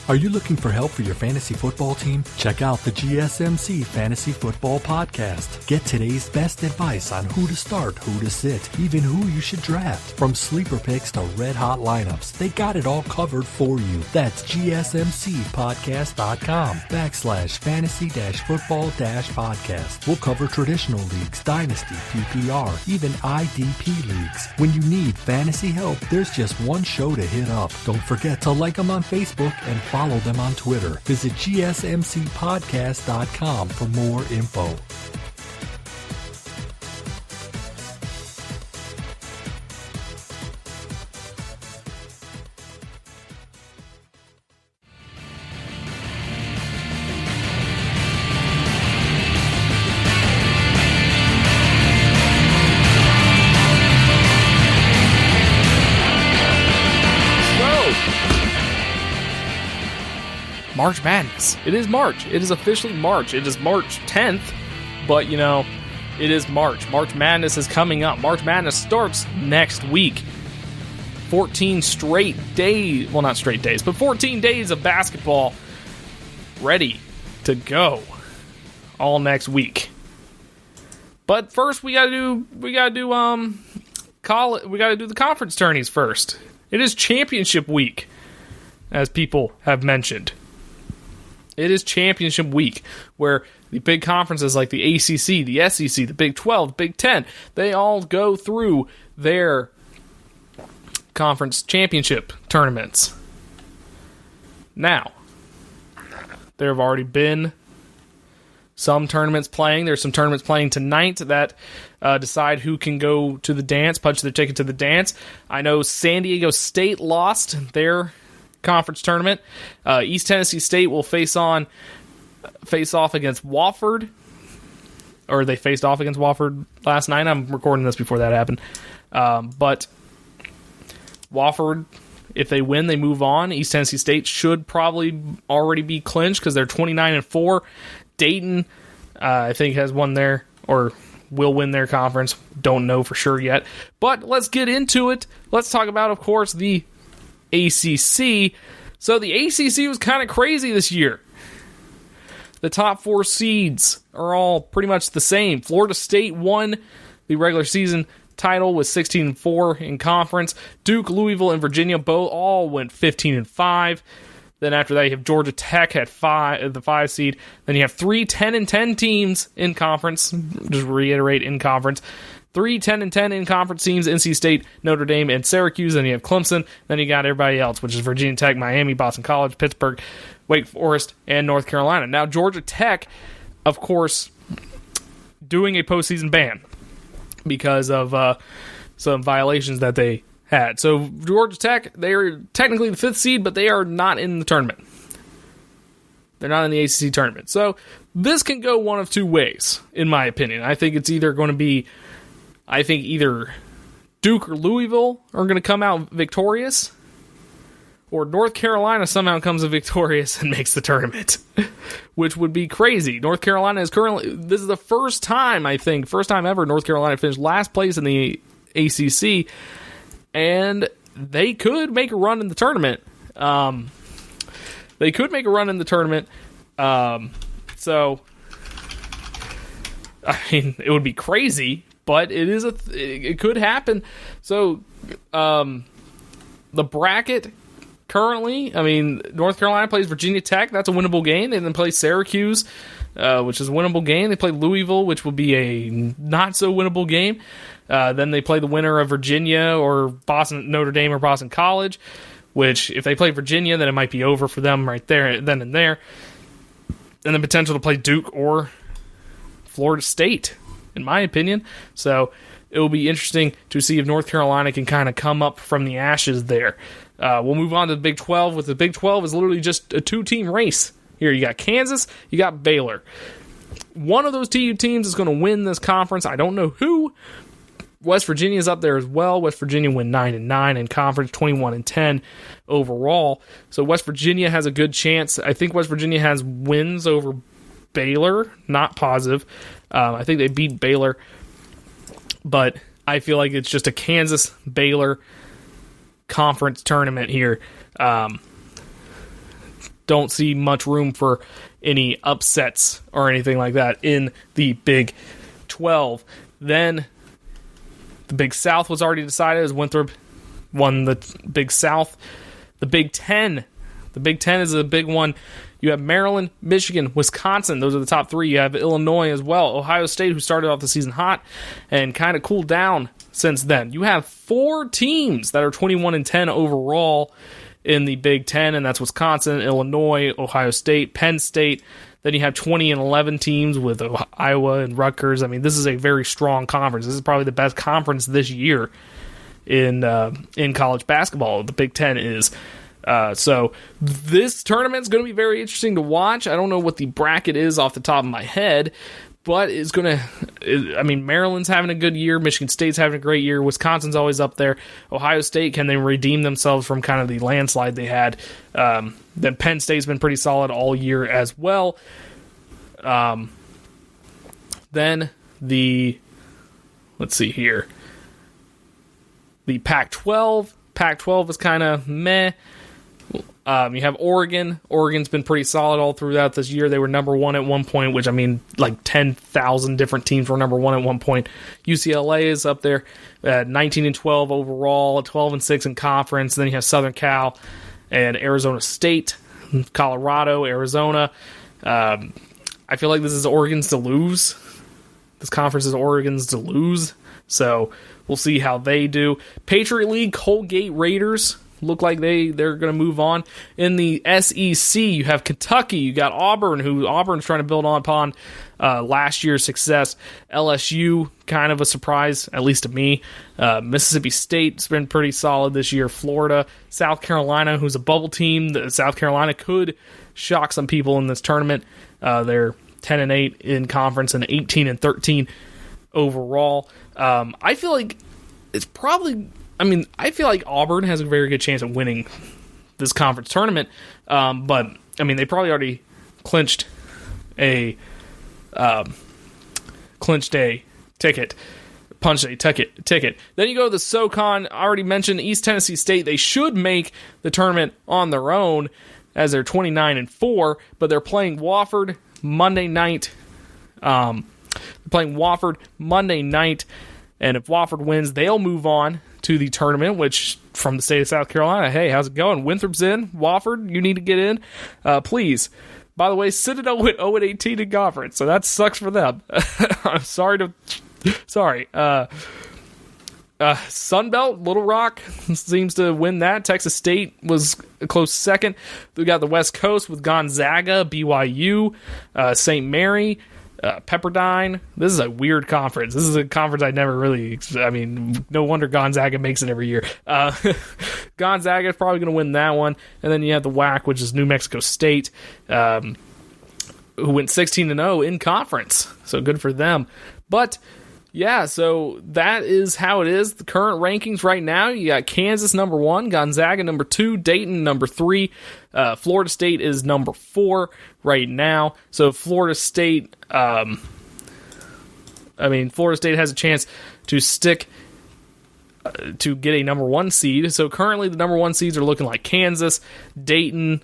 Are you looking for help for your fantasy football team? Check out the GSMC Fantasy Football Podcast. Get today's best advice on who to start, who to sit, even who you should draft. From sleeper picks to red-hot lineups, they got it all covered for you. That's gsmcpodcast.com/fantasy-football-podcast. We'll cover traditional leagues, dynasty, PPR, even IDP leagues. When you need fantasy help, there's just one show to hit up. Don't forget to like them on Facebook and follow them on Twitter. Visit gsmcpodcast.com for more info. March Madness. It is March. It is officially March. It is March 10th, but It is March. March Madness is coming up. March Madness starts next week. 14 straight days, well, not straight days, but 14 days of basketball ready to go all next week. But first we gotta do the conference tourneys first. It is championship week, as people have mentioned. It is championship week, where the big conferences like the ACC, the SEC, the Big 12, Big 10, they all go through their conference championship tournaments. Now, there have already been some tournaments playing. There's some tournaments playing tonight that decide who can go to the dance, punch their ticket to the dance. I know San Diego State lost their conference tournament. East Tennessee State will face off against Wofford. Or they faced off against Wofford last night. I'm recording this before that happened. But Wofford, if they win, they move on. East Tennessee State should probably already be clinched because they're 29-4. Dayton, I think, has won their, or will win their conference. Don't know for sure yet. But let's get into it. Let's talk about, of course, the ACC. So the ACC was kind of crazy this year. The top 4 seeds are all pretty much the same. Florida State won the regular season title with 16-4 in conference. Duke, Louisville, and Virginia both all went 15-5. Then after that, you have Georgia Tech at the 5 seed. Then you have 3 10-10 teams in conference. Just reiterate, in conference. 3 10-10 in conference teams: NC State, Notre Dame, and Syracuse. Then you have Clemson. Then you got everybody else, which is Virginia Tech, Miami, Boston College, Pittsburgh, Wake Forest, and North Carolina. Now, Georgia Tech, of course, doing a postseason ban because of some violations that they had. So Georgia Tech, they are technically the 5th seed, but they are not in the tournament. They're not in the ACC tournament. So this can go one of two ways, in my opinion. I think it's either going to be, either Duke or Louisville are going to come out victorious, or North Carolina somehow comes out victorious and makes the tournament, which would be crazy. North Carolina is currently, this is the first time ever North Carolina finished last place in the ACC, and they could make a run in the tournament. So, I mean, it would be crazy, but it could happen. So, the bracket currently, I mean, North Carolina plays Virginia Tech. That's a winnable game. They then play Syracuse, which is a winnable game. They play Louisville, which will be a not-so-winnable game. Then they play the winner of Virginia or Notre Dame or Boston College, which, if they play Virginia, then it might be over for them right there, then and there. And the potential to play Duke or Florida State, in my opinion. So it will be interesting to see if North Carolina can kind of come up from the ashes there. We'll move on to the Big 12. With the Big 12 is literally just a 2-team race. Here you got Kansas, you got Baylor. One of those TU teams is going to win this conference. I don't know who. West Virginia is up there as well. West Virginia went 9-9 in conference, 21-10 overall. So West Virginia has a good chance. I think West Virginia has wins over Baylor. Not positive. I think they beat Baylor. But I feel like it's just a Kansas-Baylor conference tournament here. Don't see much room for any upsets or anything like that in the Big 12. Then the Big South was already decided as Winthrop won the Big South. The Big 10. The Big 10 is a big one. You have Maryland, Michigan, Wisconsin. Those are the top 3. You have Illinois as well. Ohio State, who started off the season hot and kind of cooled down since then. You have 4 teams that are 21-10 overall in the Big 10, and that's Wisconsin, Illinois, Ohio State, Penn State. Then you have 20-11 teams with Iowa and Rutgers. I mean, this is a very strong conference. This is probably the best conference this year in college basketball. The Big 10 is. So this tournament's going to be very interesting to watch. I don't know what the bracket is off the top of my head, but it's going to, I mean, Maryland's having a good year. Michigan State's having a great year. Wisconsin's always up there. Ohio State, can they redeem themselves from kind of the landslide they had? Then Penn State's been pretty solid all year as well. Then let's see here, the Pac-12. Pac-12 is kind of meh. You have Oregon. Oregon's been pretty solid all throughout this year. They were number one at one point, which, I mean, like 10,000 different teams were number one at one point. UCLA is up there at 19-12 overall, 12-6 in conference. Then you have Southern Cal and Arizona State, Colorado, Arizona. I feel like this is Oregon's to lose. This conference is Oregon's to lose. So we'll see how they do. Patriot League, Colgate Raiders look like they're going to move on. In the SEC, you have Kentucky. You got Auburn, who Auburn's trying to build upon last year's success. LSU, kind of a surprise, at least to me. Mississippi State's been pretty solid this year. Florida, South Carolina, who's a bubble team. South Carolina could shock some people in this tournament. They're 10-8 in conference and 18-13 overall. I feel like it's probably... I feel like Auburn has a very good chance of winning this conference tournament, but, they probably already clinched a ticket. Punched a ticket. Then you go to the SoCon. I already mentioned East Tennessee State. They should make the tournament on their own as they're 29-4, but they're playing Wofford Monday night. And if Wofford wins, they'll move on to the tournament, which from the state of South Carolina, hey, how's it going? Winthrop's in. Wofford, you need to get in. Please. By the way, Citadel went 0-18 in conference, so that sucks for them. I'm sorry. Sunbelt, Little Rock seems to win that. Texas State was a close second. We got the West Coast with Gonzaga, BYU, St. Mary, Pepperdine. This is a weird conference. This is a conference I never really... no wonder Gonzaga makes it every year. Gonzaga is probably going to win that one. And then you have the WAC, which is New Mexico State, who went 16-0 in conference. So good for them. But... yeah, so that is how it is. The current rankings right now, you got Kansas number 1, Gonzaga number 2, Dayton number 3, Florida State is number 4 right now. So Florida State, Florida State has a chance to stick to get a number 1 seed. So currently the number 1 seeds are looking like Kansas, Dayton,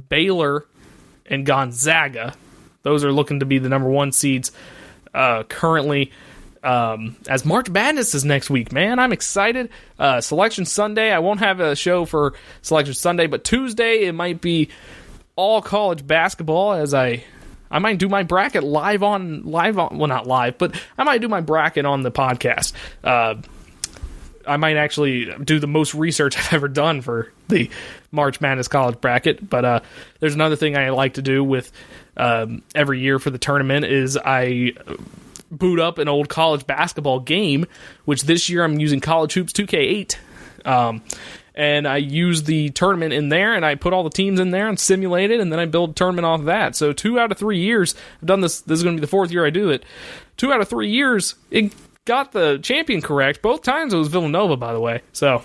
Baylor, and Gonzaga. Those are looking to be the number 1 seeds currently. As March Madness is next week, man, I'm excited. Selection Sunday, I won't have a show for Selection Sunday, but Tuesday it might be all college basketball as I might do my bracket live on, well, not live, but I might do my bracket on the podcast. I might actually do the most research I've ever done for the March Madness college bracket, but there's another thing I like to do with every year for the tournament is I boot up an old college basketball game, which this year I'm using College Hoops 2K8, and I use the tournament in there, and I put all the teams in there and simulate it, and then I build a tournament off of that. So 2 out of 3 years, I've done this is going to be the 4th year I do it. 2 out of 3 years, it got the champion correct. Both times it was Villanova, by the way. So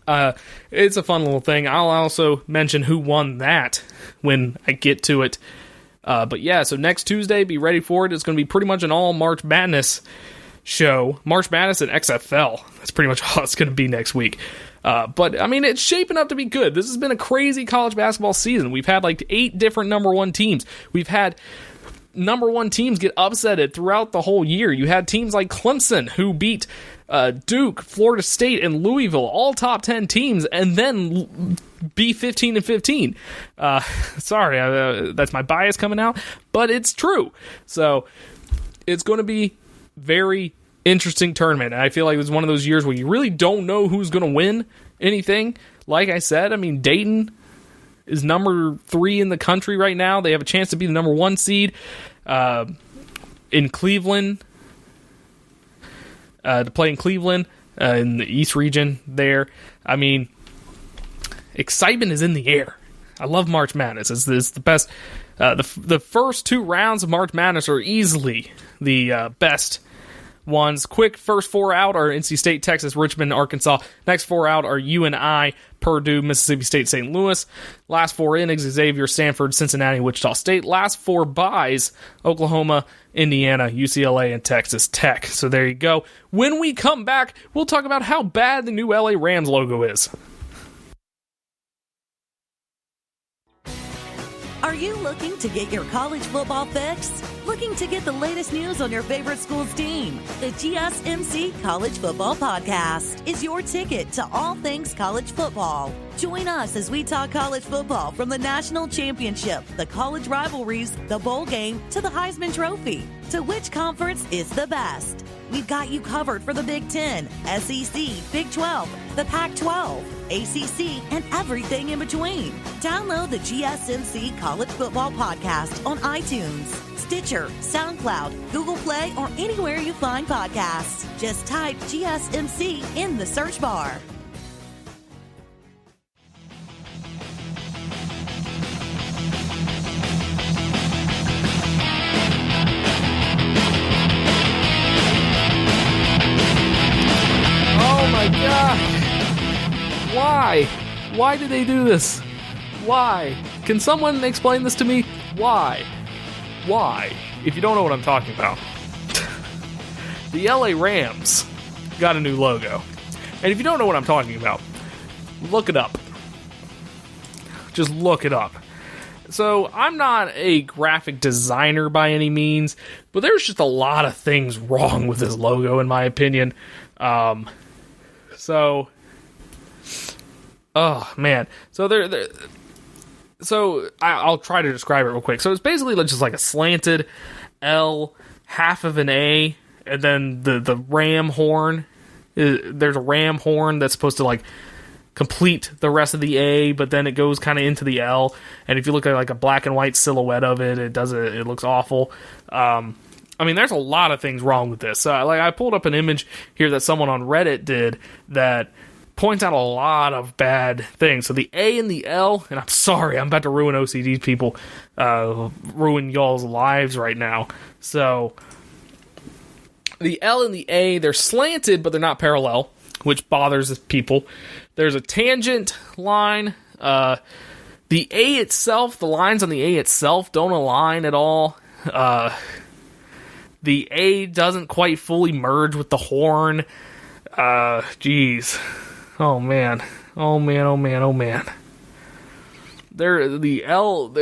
it's a fun little thing. I'll also mention who won that when I get to it. But yeah, so next Tuesday, be ready for it. It's going to be pretty much an all March Madness show. March Madness and XFL. That's pretty much all it's going to be next week. But it's shaping up to be good. This has been a crazy college basketball season. We've had like 8 different number 1 teams. We've had number 1 teams get upsetted throughout the whole year. You had teams like Clemson who beat Duke, Florida State, and Louisville, all top 10 teams, and then be 15-15. Sorry, that's my bias coming out, but it's true. So it's going to be very interesting tournament. I feel like it's one of those years where you really don't know who's going to win anything. Like I said, Dayton is number 3 in the country right now. They have a chance to be the number 1 seed in Cleveland. To play in Cleveland in the East region there. Excitement is in the air. I love March Madness. It's the best. The first 2 rounds of March Madness are easily the best ones. Quick first 4 out are NC State, Texas, Richmond, Arkansas. Next 4 out are UNI, Purdue, Mississippi State, St. Louis. Last 4 in, Xavier, Stanford, Cincinnati, Wichita State. Last 4 byes, Oklahoma, Indiana, UCLA, and Texas Tech. So there you go. When we come back, we'll talk about how bad the new LA Rams logo is. Are you looking to get your college football fix? Looking to get the latest news on your favorite school's team? The GSMC College Football Podcast is your ticket to all things college football. Join us as we talk college football from the national championship, the college rivalries, the bowl game, to the Heisman Trophy. To which conference is the best? We've got you covered for the Big Ten, SEC, Big 12, the Pac-12, ACC, and everything in between. Download the GSMC College Football Podcast on iTunes, Stitcher, SoundCloud, Google Play, or anywhere you find podcasts. Just type GSMC in the search bar. Why? Why did they do this? Why? Can someone explain this to me? Why? Why? If you don't know what I'm talking about. The LA Rams got a new logo. And if you don't know what I'm talking about, look it up. Just look it up. So, I'm not a graphic designer by any means, but there's just a lot of things wrong with this logo, in my opinion. Oh man! So I'll try to describe it real quick. So it's basically just like a slanted L, half of an A, and then the ram horn. There's a ram horn that's supposed to like complete the rest of the A, but then it goes kind of into the L. And if you look at like a black and white silhouette of it, it looks awful. I mean, there's a lot of things wrong with this. I pulled up an image here that someone on Reddit did that points out a lot of bad things. So the A and the L, and I'm sorry, I'm about to ruin OCD people, ruin y'all's lives right now. So the L and the A, they're slanted, but they're not parallel, which bothers people. There's a tangent line. The A itself, the lines on the A itself don't align at all. The A doesn't quite fully merge with the horn. Geez. Oh man. The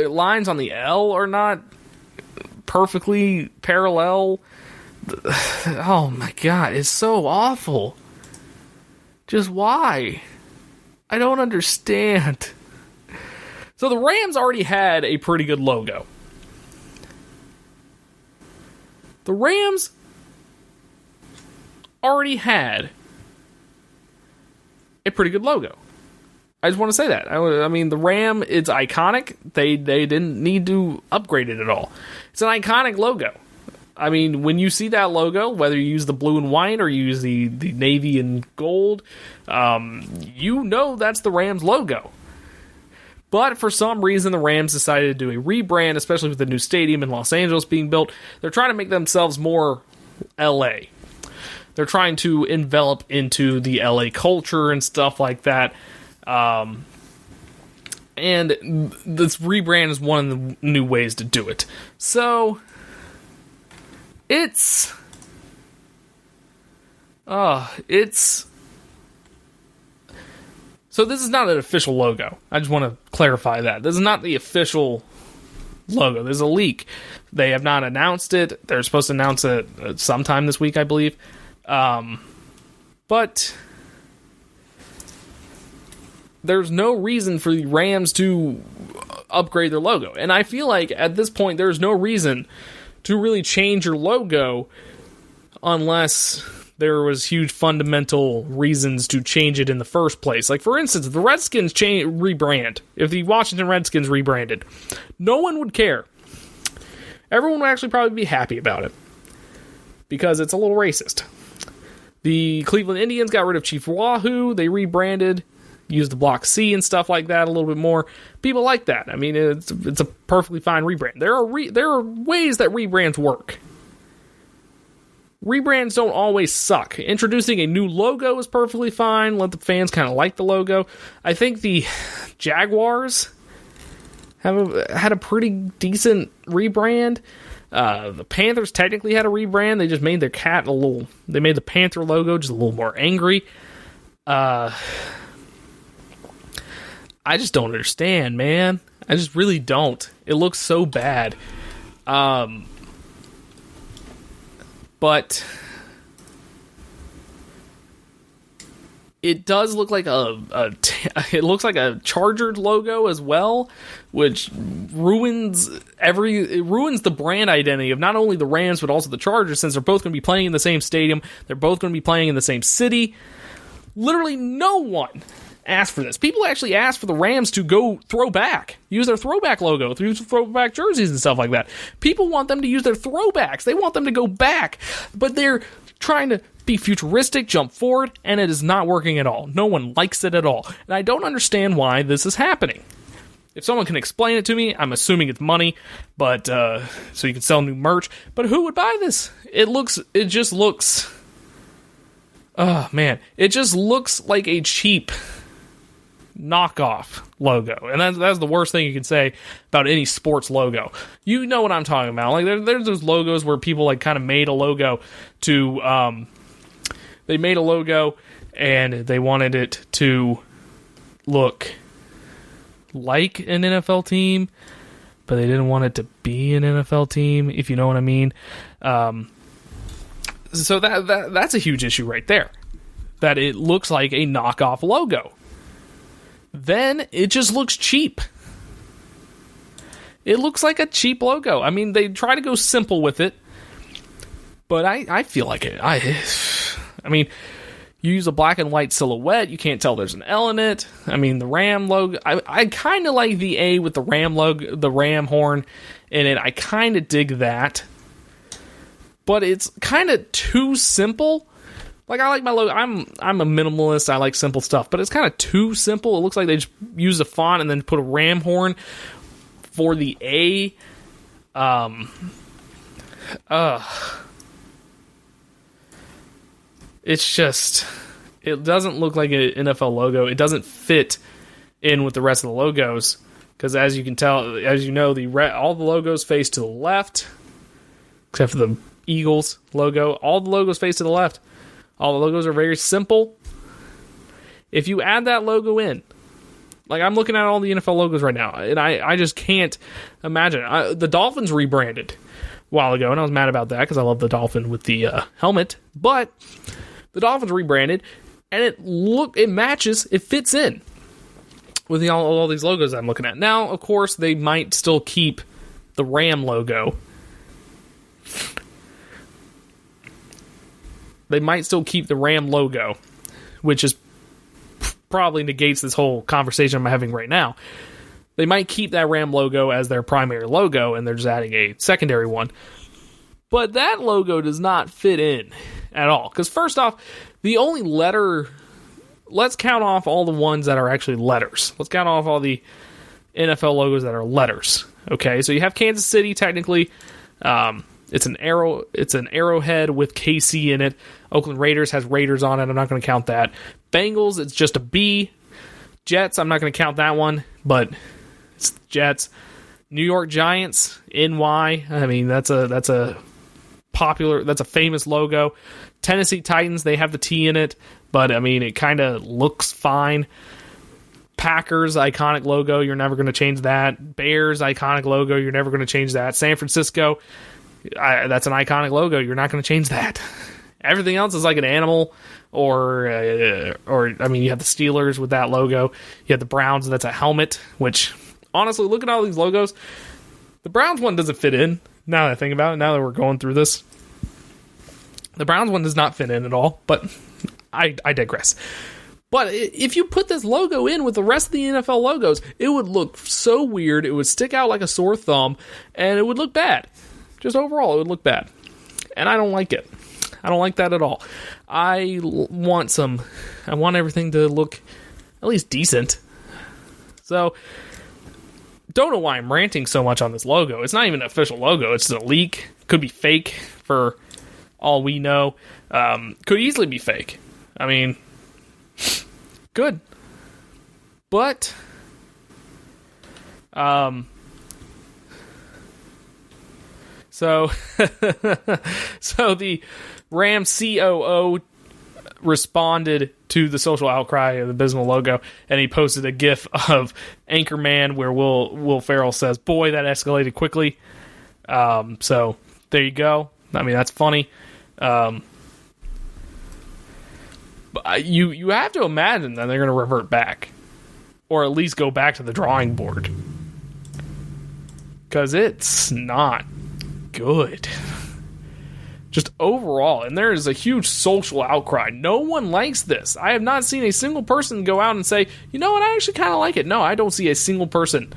lines on the L are not perfectly parallel. Oh my god, it's so awful. Just why? I don't understand. So the Rams already had a pretty good logo. The Rams already had a pretty good logo. I just want to say that. I mean, the Ram, it's iconic. They didn't need to upgrade it at all. It's an iconic logo. I mean, when you see that logo, whether you use the blue and white or you use the navy and gold, you know that's the Rams logo. But for some reason, the Rams decided to do a rebrand, especially with the new stadium in Los Angeles being built. They're trying to make themselves more LA. They're trying to envelop into the LA culture and stuff like that. And this rebrand is one of the new ways to do it. So, it's... So this is not an official logo. I just want to clarify that. This is not the official logo. There's a leak. They have not announced it. They're supposed to announce it sometime this week, I believe. But there's no reason for the Rams to upgrade their logo. And I feel like at this point there's no reason to really change your logo unless there was huge fundamental reasons to change it in the first place. Like, for instance, if the Redskins rebrand, if the Washington Redskins rebranded, no one would care. Everyone would actually probably be happy about it because it's a little racist. The Cleveland Indians got rid of Chief Wahoo. They rebranded, used the Block C and stuff like that a little bit more. People like that. I mean, it's a perfectly fine rebrand. There are ways that rebrands work. rebrands don't always suck. Introducing a new logo is perfectly fine. Let the fans kind of like the logo. I think the Jaguars had a pretty decent rebrand. The Panthers technically had a rebrand. They just made their cat they made the Panther logo just a little more angry. I just don't understand, man. I just really don't. It looks so bad. But it does look like it looks like a Chargers logo as well, which ruins the brand identity of not only the Rams but also the Chargers, since they're both going to be playing in the same stadium. They're both going to be playing in the same city. Literally no one asked for this. People actually asked for the Rams to go throwback, use their throwback logo, use throwback jerseys and stuff like that. People want them to use their throwbacks. They want them to go back, but they're trying to be futuristic, jump forward, and it is not working at all. No one likes it at all, and I don't understand why this is happening. If someone can explain it to me, I'm assuming it's money, but so you can sell new merch. But who would buy this? It just looks. Oh man, it just looks like a cheap knockoff logo, and that's the worst thing you can say about any sports logo. You know what I'm talking about? Like there's those logos where people like kind of made a logo to they made a logo and they wanted it to look like an NFL team, but they didn't want it to be an NFL team, if you know what I mean. So that's a huge issue right there, that it looks like a knockoff logo. Then it just looks cheap. It looks like a cheap logo. I mean, they try to go simple with it, but I feel like it. I mean, you use a black and white silhouette, you can't tell there's an L in it. I mean, the Ram logo, I kind of like the A with the Ram logo, the Ram horn in it. I kind of dig that, but it's kind of too simple. Like, I like my logo. I'm a minimalist. I like simple stuff, but it's kind of too simple. It looks like they just used a font and then put a ram horn for the A. It's just, it doesn't look like an NFL logo. It doesn't fit in with the rest of the logos, because as you can tell, as you know, all the logos face to the left, except for the Eagles logo. All the logos face to the left. All the logos are very simple. If you add that logo in, like I'm looking at all the NFL logos right now, and I just can't imagine. The Dolphins rebranded a while ago, and I was mad about that because I love the Dolphin with the helmet. But the Dolphins rebranded, and it matches, it fits in with all these logos I'm looking at. Now, of course, they might still keep the Ram logo. They might still keep the Ram logo, which is probably negates this whole conversation I'm having right now. They might keep that Ram logo as their primary logo, and they're just adding a secondary one. But that logo does not fit in at all. Because first off, the only letter... Let's count off all the ones that are actually letters. Let's count off all the NFL logos that are letters. Okay, so you have Kansas City, technically. It's an arrowhead with KC in it. Oakland Raiders has Raiders on it. I'm not going to count that. Bengals, it's just a B. Jets, I'm not going to count that one, but it's Jets. New York Giants, NY. I mean, that's a famous logo. Tennessee Titans, they have the T in it, but I mean, it kind of looks fine. Packers, iconic logo, you're never going to change that. Bears, iconic logo, you're never going to change that. San Francisco, that's an iconic logo. You're not going to change that. Everything else is like an animal, or I mean, you have the Steelers with that logo. You have the Browns, and that's a helmet. Which, honestly, look at all these logos. The Browns one doesn't fit in. Now that I think about it, now that we're going through this, the Browns one does not fit in at all. But I digress. But if you put this logo in with the rest of the NFL logos, it would look so weird. It would stick out like a sore thumb, and it would look bad. Just overall, it would look bad. And I don't like it. I don't like that at all. I want everything to look at least decent. So, don't know why I'm ranting so much on this logo. It's not even an official logo. It's a leak. Could be fake for all we know. Could easily be fake. I mean, good. But, so the Rams COO responded to the social outcry of the abysmal logo, and he posted a GIF of Anchorman where Will Ferrell says, "Boy, that escalated quickly." So there you go. I mean, that's funny. But you have to imagine that they're going to revert back, or at least go back to the drawing board, because it's not good. Just overall, and there is a huge social outcry. No one likes this. I have not seen a single person go out and say, you know what, I actually kind of like it. No, I don't see a single person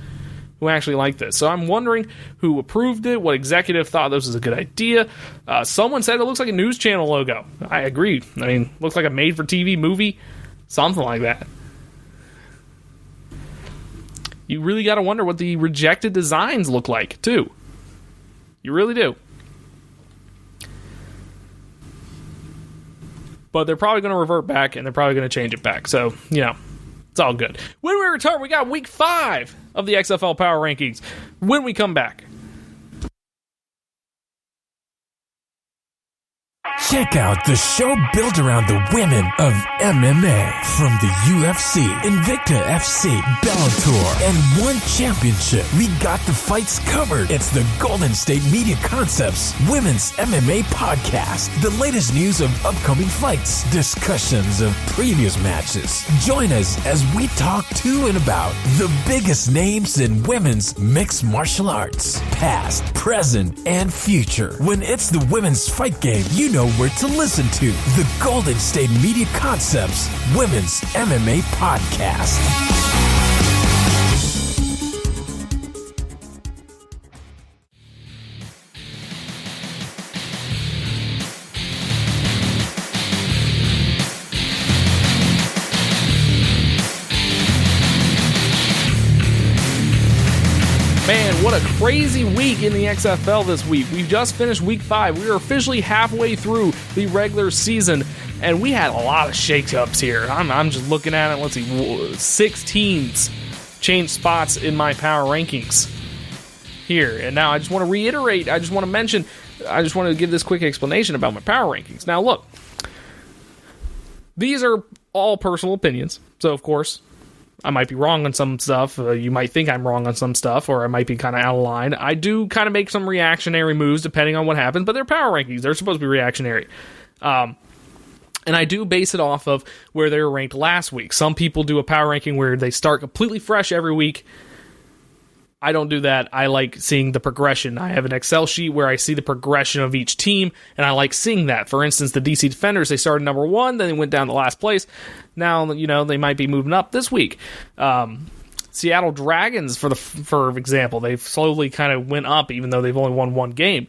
who actually liked this. So I'm wondering who approved it, what executive thought this was a good idea. Someone said it looks like a news channel logo. I agree. I mean, looks like a made-for-TV movie, something like that. You really got to wonder what the rejected designs look like, too. You really do. But they're probably going to revert back, and they're probably going to change it back. So, it's all good. When we return, we got Week 5 of the XFL Power Rankings. When we come back. Check out the show built around the women of MMA. From the UFC, Invicta FC, Bellator, and one championship. We got the fights covered. It's the Golden State Media Concepts Women's MMA Podcast. The latest news of upcoming fights, discussions of previous matches. Join us as we talk to and about the biggest names in women's mixed martial arts. Past, present, and future. When it's the women's fight game, you know where to listen to. The Golden State Media Concepts Women's MMA Podcast. Man, what a crazy week in the XFL this week. We've just finished Week 5. We are officially halfway through the regular season, and we had a lot of shakeups here. I'm just looking at it. Let's see, 6 teams changed spots in my power rankings here. And now I just want to reiterate, I just want to give this quick explanation about my power rankings. Now, look, these are all personal opinions, so of course, I might be wrong on some stuff. You might think I'm wrong on some stuff, or I might be kind of out of line. I do kind of make some reactionary moves depending on what happens, but they're power rankings. They're supposed to be reactionary. And I do base it off of where they were ranked last week. Some people do a power ranking where they start completely fresh every week. I don't do that. I like seeing the progression. I have an Excel sheet where I see the progression of each team, and I like seeing that. For instance, the DC Defenders, they started number 1, then they went down to last place. Now, they might be moving up this week. Seattle Dragons, for example, they've slowly kind of went up, even though they've only won 1 game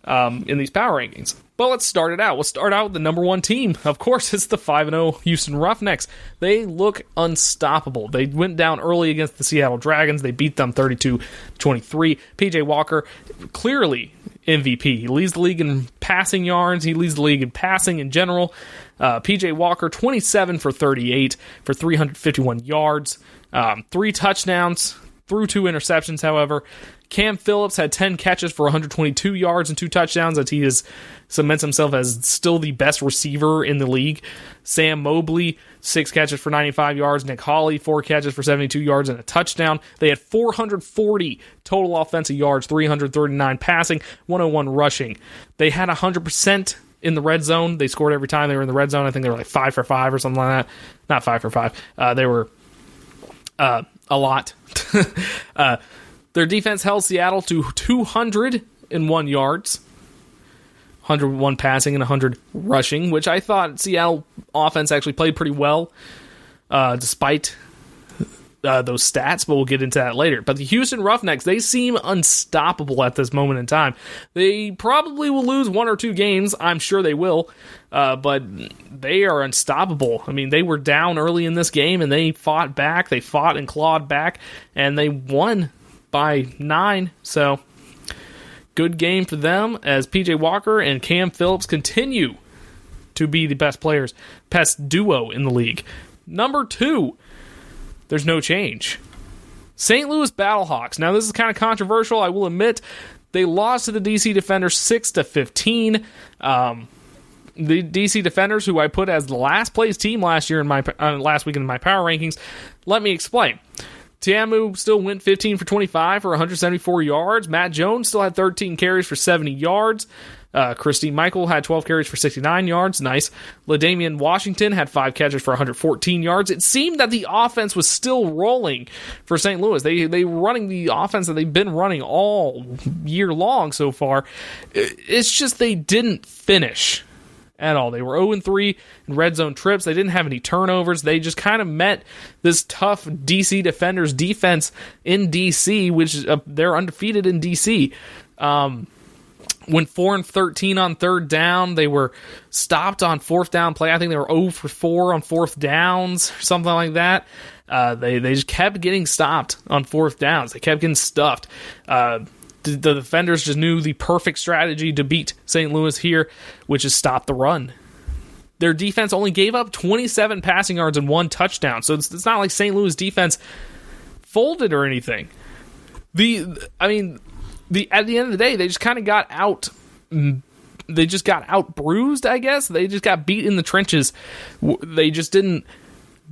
in these power rankings. But let's start it out. We'll start out with the number 1 team. Of course, it's the 5-0 Houston Roughnecks. They look unstoppable. They went down early against the Seattle Dragons. They beat them 32-23. PJ Walker, clearly MVP. He leads the league in passing yards. He leads the league in passing in general. PJ Walker, 27 for 38 for 351 yards. 3 touchdowns, threw 2 interceptions, however. Cam Phillips had 10 catches for 122 yards and 2 touchdowns as he cements himself as still the best receiver in the league. Sam Mobley, 6 catches for 95 yards. Nick Hawley, 4 catches for 72 yards and a touchdown. They had 440 total offensive yards, 339 passing, 101 rushing. They had 100% in the red zone. They scored every time they were in the red zone. I think they were like 5 for 5 or something like that. Not 5 for 5. They were a lot. Their defense held Seattle to 201 yards, 101 passing and 100 rushing, which I thought Seattle offense actually played pretty well, despite those stats, but we'll get into that later. But the Houston Roughnecks, they seem unstoppable at this moment in time. They probably will lose 1 or 2 games. I'm sure they will, but they are unstoppable. I mean, they were down early in this game, and they fought back. They fought and clawed back, and they won by 9, so good game for them as P.J. Walker and Cam Phillips continue to be the best duo in the league. Number 2, there's no change. St. Louis Battlehawks. Now, this is kind of controversial, I will admit. They lost to the DC Defenders 6-15. The DC Defenders, who I put as the last place team last week in my power rankings, let me explain. Tiamu still went 15 for 25 for 174 yards. Matt Jones still had 13 carries for 70 yards. Christine Michael had 12 carries for 69 yards. Nice. LaDamian Washington had 5 catches for 114 yards. It seemed that the offense was still rolling for St. Louis. They were running the offense that they've been running all year long so far. It's just they didn't finish at all. They were 0-3 in red zone trips. They didn't have any turnovers. They just kind of met this tough DC Defenders defense in DC, which they're undefeated in DC. Went 4-13 on third down. They were stopped on fourth down play. I think they were 0-4 on fourth downs, something like that. They just kept getting stopped on fourth downs. They kept getting stuffed. The defenders just knew the perfect strategy to beat St. Louis here, which is stop the run. Their defense only gave up 27 passing yards and 1 touchdown, so it's not like St. Louis defense folded or anything. At the end of the day, they just kind of got out. They just got out bruised, I guess. They just got beat in the trenches. They just didn't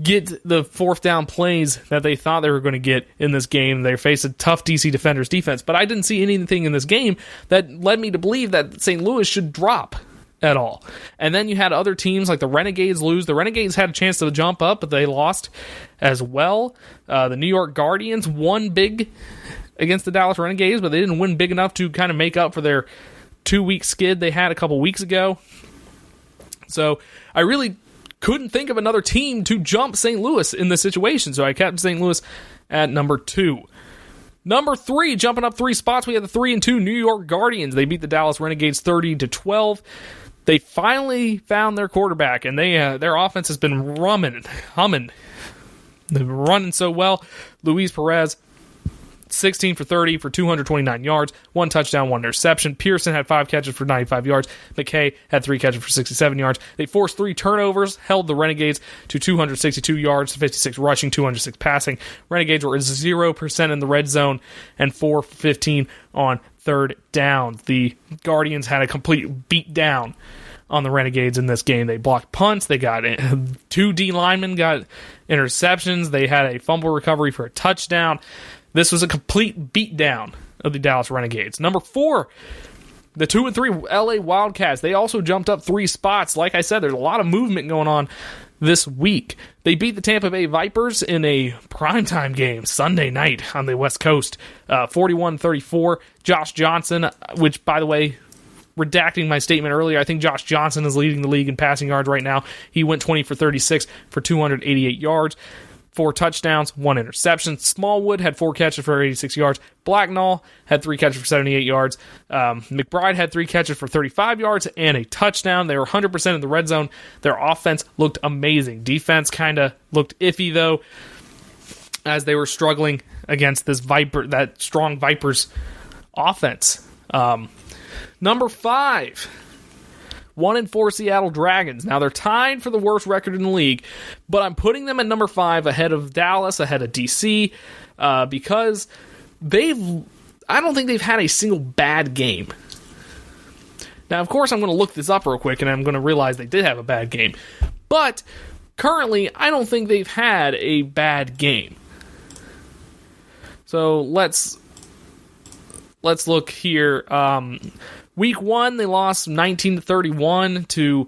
get the fourth down plays that they thought they were going to get in this game. They faced a tough DC Defenders defense, but I didn't see anything in this game that led me to believe that St. Louis should drop at all. And then you had other teams like the Renegades lose. The Renegades had a chance to jump up, but they lost as well. The New York Guardians won big against the Dallas Renegades, but they didn't win big enough to kind of make up for their 2-week skid they had a couple weeks ago. So I really couldn't think of another team to jump St. Louis in this situation, so I kept St. Louis at number 2. Number 3, jumping up 3 spots, we had the 3-2 New York Guardians. They beat the Dallas Renegades 30-12. They finally found their quarterback, and their offense has been humming. They've been running so well. Luis Perez, 16 for 30 for 229 yards, 1 touchdown, 1 interception. Pearson had 5 catches for 95 yards. McKay had 3 catches for 67 yards. They forced 3 turnovers, held the Renegades to 262 yards, 56 rushing, 206 passing. Renegades were 0% in the red zone and 4 for 15 on third down. The Guardians had a complete beatdown on the Renegades in this game. They blocked punts. They got 2 D linemen got interceptions. They had a fumble recovery for a touchdown. This was a complete beatdown of the Dallas Renegades. Number 4, the 2-3 LA Wildcats. They also jumped up 3 spots. Like I said, there's a lot of movement going on this week. They beat the Tampa Bay Vipers in a primetime game Sunday night on the West Coast, 41-34. Josh Johnson, which, by the way, redacting my statement earlier, I think Josh Johnson is leading the league in passing yards right now. He went 20 for 36 for 288 yards. 4 touchdowns, 1 interception. Smallwood had 4 catches for 86 yards. Blacknall had 3 catches for 78 yards. McBride had 3 catches for 35 yards and a touchdown. They were 100% in the red zone. Their offense looked amazing. Defense kind of looked iffy, though, as they were struggling against that strong Vipers offense. Number 5. 1-4 Seattle Dragons. Now, they're tied for the worst record in the league, but I'm putting them at number 5 ahead of Dallas, ahead of DC, because I don't think they've had a single bad game. Now, of course, I'm going to look this up real quick, and I'm going to realize they did have a bad game. But currently, I don't think they've had a bad game. So let's look here. Week 1, they lost 19-31 to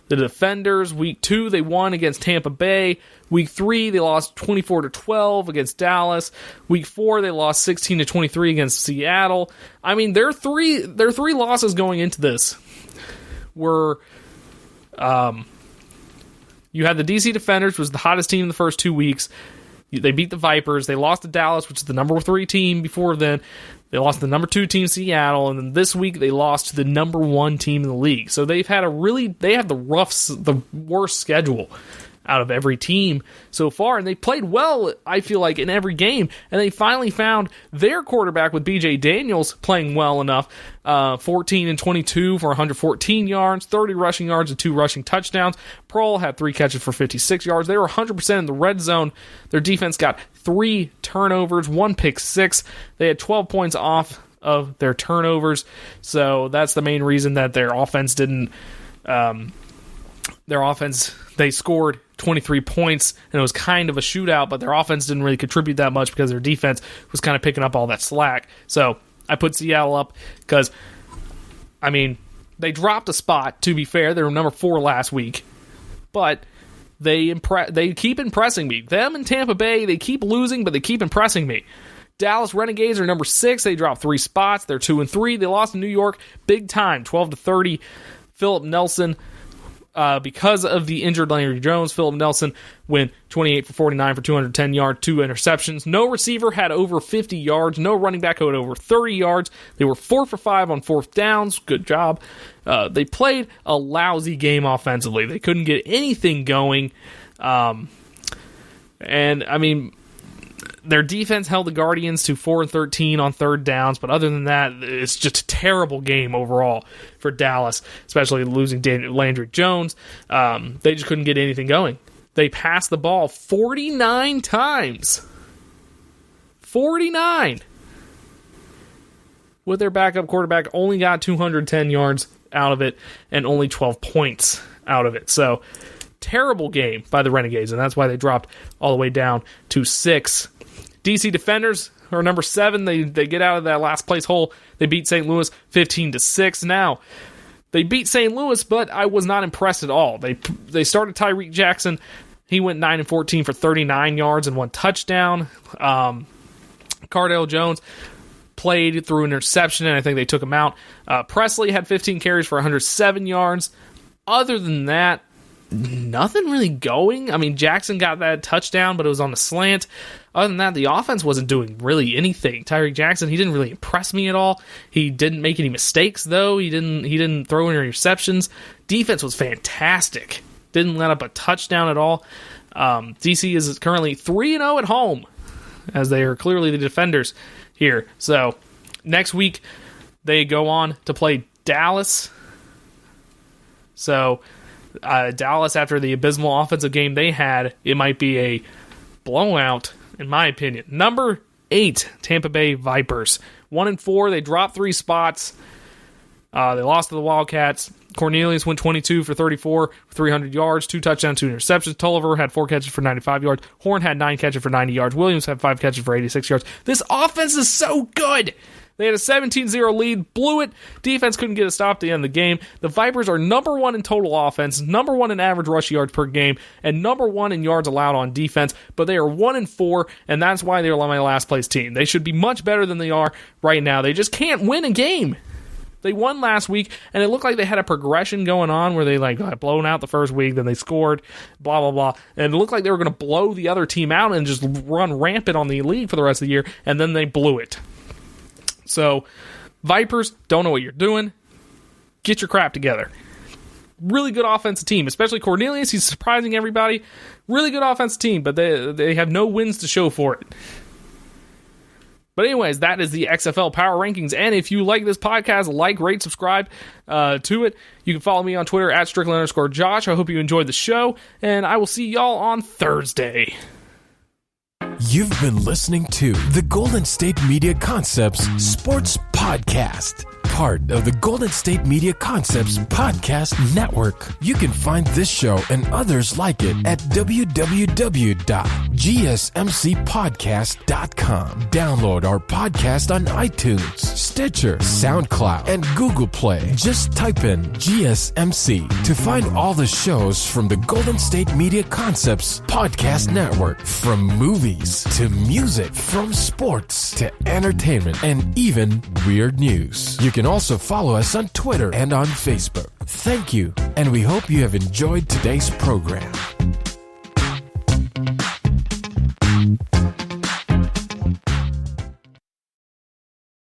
the Defenders. Week 2, they won against Tampa Bay. Week 3, they lost 24-12 against Dallas. Week 4, they lost 16-23 against Seattle. I mean, their three losses going into this were, you had the DC Defenders, was the hottest team in the first 2 weeks. They beat the Vipers. They lost to Dallas, which is the number 3 team before then. They lost to the number 2 team, Seattle, and then this week they lost to the number 1 team in the league. So they've had the worst schedule out of every team so far, and they played well, I feel like, in every game, and they finally found their quarterback with B.J. Daniels playing well enough, 14 and 22 for 114 yards, 30 rushing yards, and 2 rushing touchdowns. Prohl had 3 catches for 56 yards. They were 100% in the red zone. Their defense got 3 turnovers, 1 pick six. They had 12 points off of their turnovers, so that's the main reason that their offense didn't... They scored 23 points, and it was kind of a shootout, but their offense didn't really contribute that much because their defense was kind of picking up all that slack. So I put Seattle up because, I mean, they dropped a spot, to be fair. They were number 4 last week, but they keep impressing me. Them and Tampa Bay, they keep losing, but they keep impressing me. Dallas Renegades are number 6. They dropped 3 spots. They're 2-3. They lost to New York big time, 12-30. Philip Nelson, because of the injured Landry Jones, Philip Nelson went 28 for 49 for 210 yards, 2 interceptions. No receiver had over 50 yards. No running back had over 30 yards. They were 4 for 5 on 4th downs. Good job. They played a lousy game offensively. They couldn't get anything going. And, I mean, their defense held the Guardians to 4-13 on 3rd downs, but other than that, it's just a terrible game overall for Dallas, especially losing Landry Jones. They just couldn't get anything going. They passed the ball 49 times. 49! With their backup quarterback, only got 210 yards out of it and only 12 points out of it. So, terrible game by the Renegades, and that's why they dropped all the way down to 6. DC Defenders are number 7. They get out of that last place hole. They beat St. Louis 15-6. Now, they beat St. Louis, but I was not impressed at all. They started Tyreek Jackson. He went 9-14 for 39 yards and 1 touchdown. Cardale Jones played through an interception, and I think they took him out. Presley had 15 carries for 107 yards. Other than that, nothing really going. I mean, Jackson got that touchdown, but it was on a slant. Other than that, the offense wasn't doing really anything. Tyreek Jackson, he didn't really impress me at all. He didn't make any mistakes, though. He didn't throw any interceptions. Defense was fantastic. Didn't let up a touchdown at all. DC is currently 3-0 at home, as they are clearly the defenders here. So, next week, they go on to play Dallas. So, Dallas, after the abysmal offensive game they had, it might be a blowout, in my opinion. Number 8, Tampa Bay Vipers. 1-4, they dropped 3 spots. They lost to the Wildcats. Cornelius went 22 for 34 for 300 yards, 2 touchdowns, 2 interceptions. Tulliver had 4 catches for 95 yards. Horn had 9 catches for 90 yards. Williams had 5 catches for 86 yards. This offense is so good! They had a 17-0 lead, blew it. Defense couldn't get a stop at the end of the game. The Vipers are number 1 in total offense, number 1 in average rush yards per game, and number 1 in yards allowed on defense. But they are 1-4, and that's why they're my last place team. They should be much better than they are right now. They just can't win a game. They won last week, and it looked like they had a progression going on where they got blown out the first week, then they scored, blah, blah, blah. And it looked like they were going to blow the other team out and just run rampant on the league for the rest of the year, and then they blew it. So, Vipers, don't know what you're doing. Get your crap together. Really good offensive team, especially Cornelius. He's surprising everybody. Really good offensive team, but they have no wins to show for it. But anyways, that is the XFL Power Rankings. And if you like this podcast, like, rate, subscribe to it. You can follow me on Twitter at Strickland_Josh. I hope you enjoyed the show, and I will see y'all on Thursday. You've been listening to the Golden State Media Concepts Sports Podcast, part of the Golden State Media Concepts Podcast Network. You can find this show and others like it at www.gsmcpodcast.com. Download our podcast on iTunes, Stitcher, SoundCloud, and Google Play. Just type in GSMC to find all the shows from the Golden State Media Concepts Podcast Network, from movies to music, from sports to entertainment, and even weird news. You can also follow us on Twitter and on Facebook. Thank you, and we hope you have enjoyed today's program.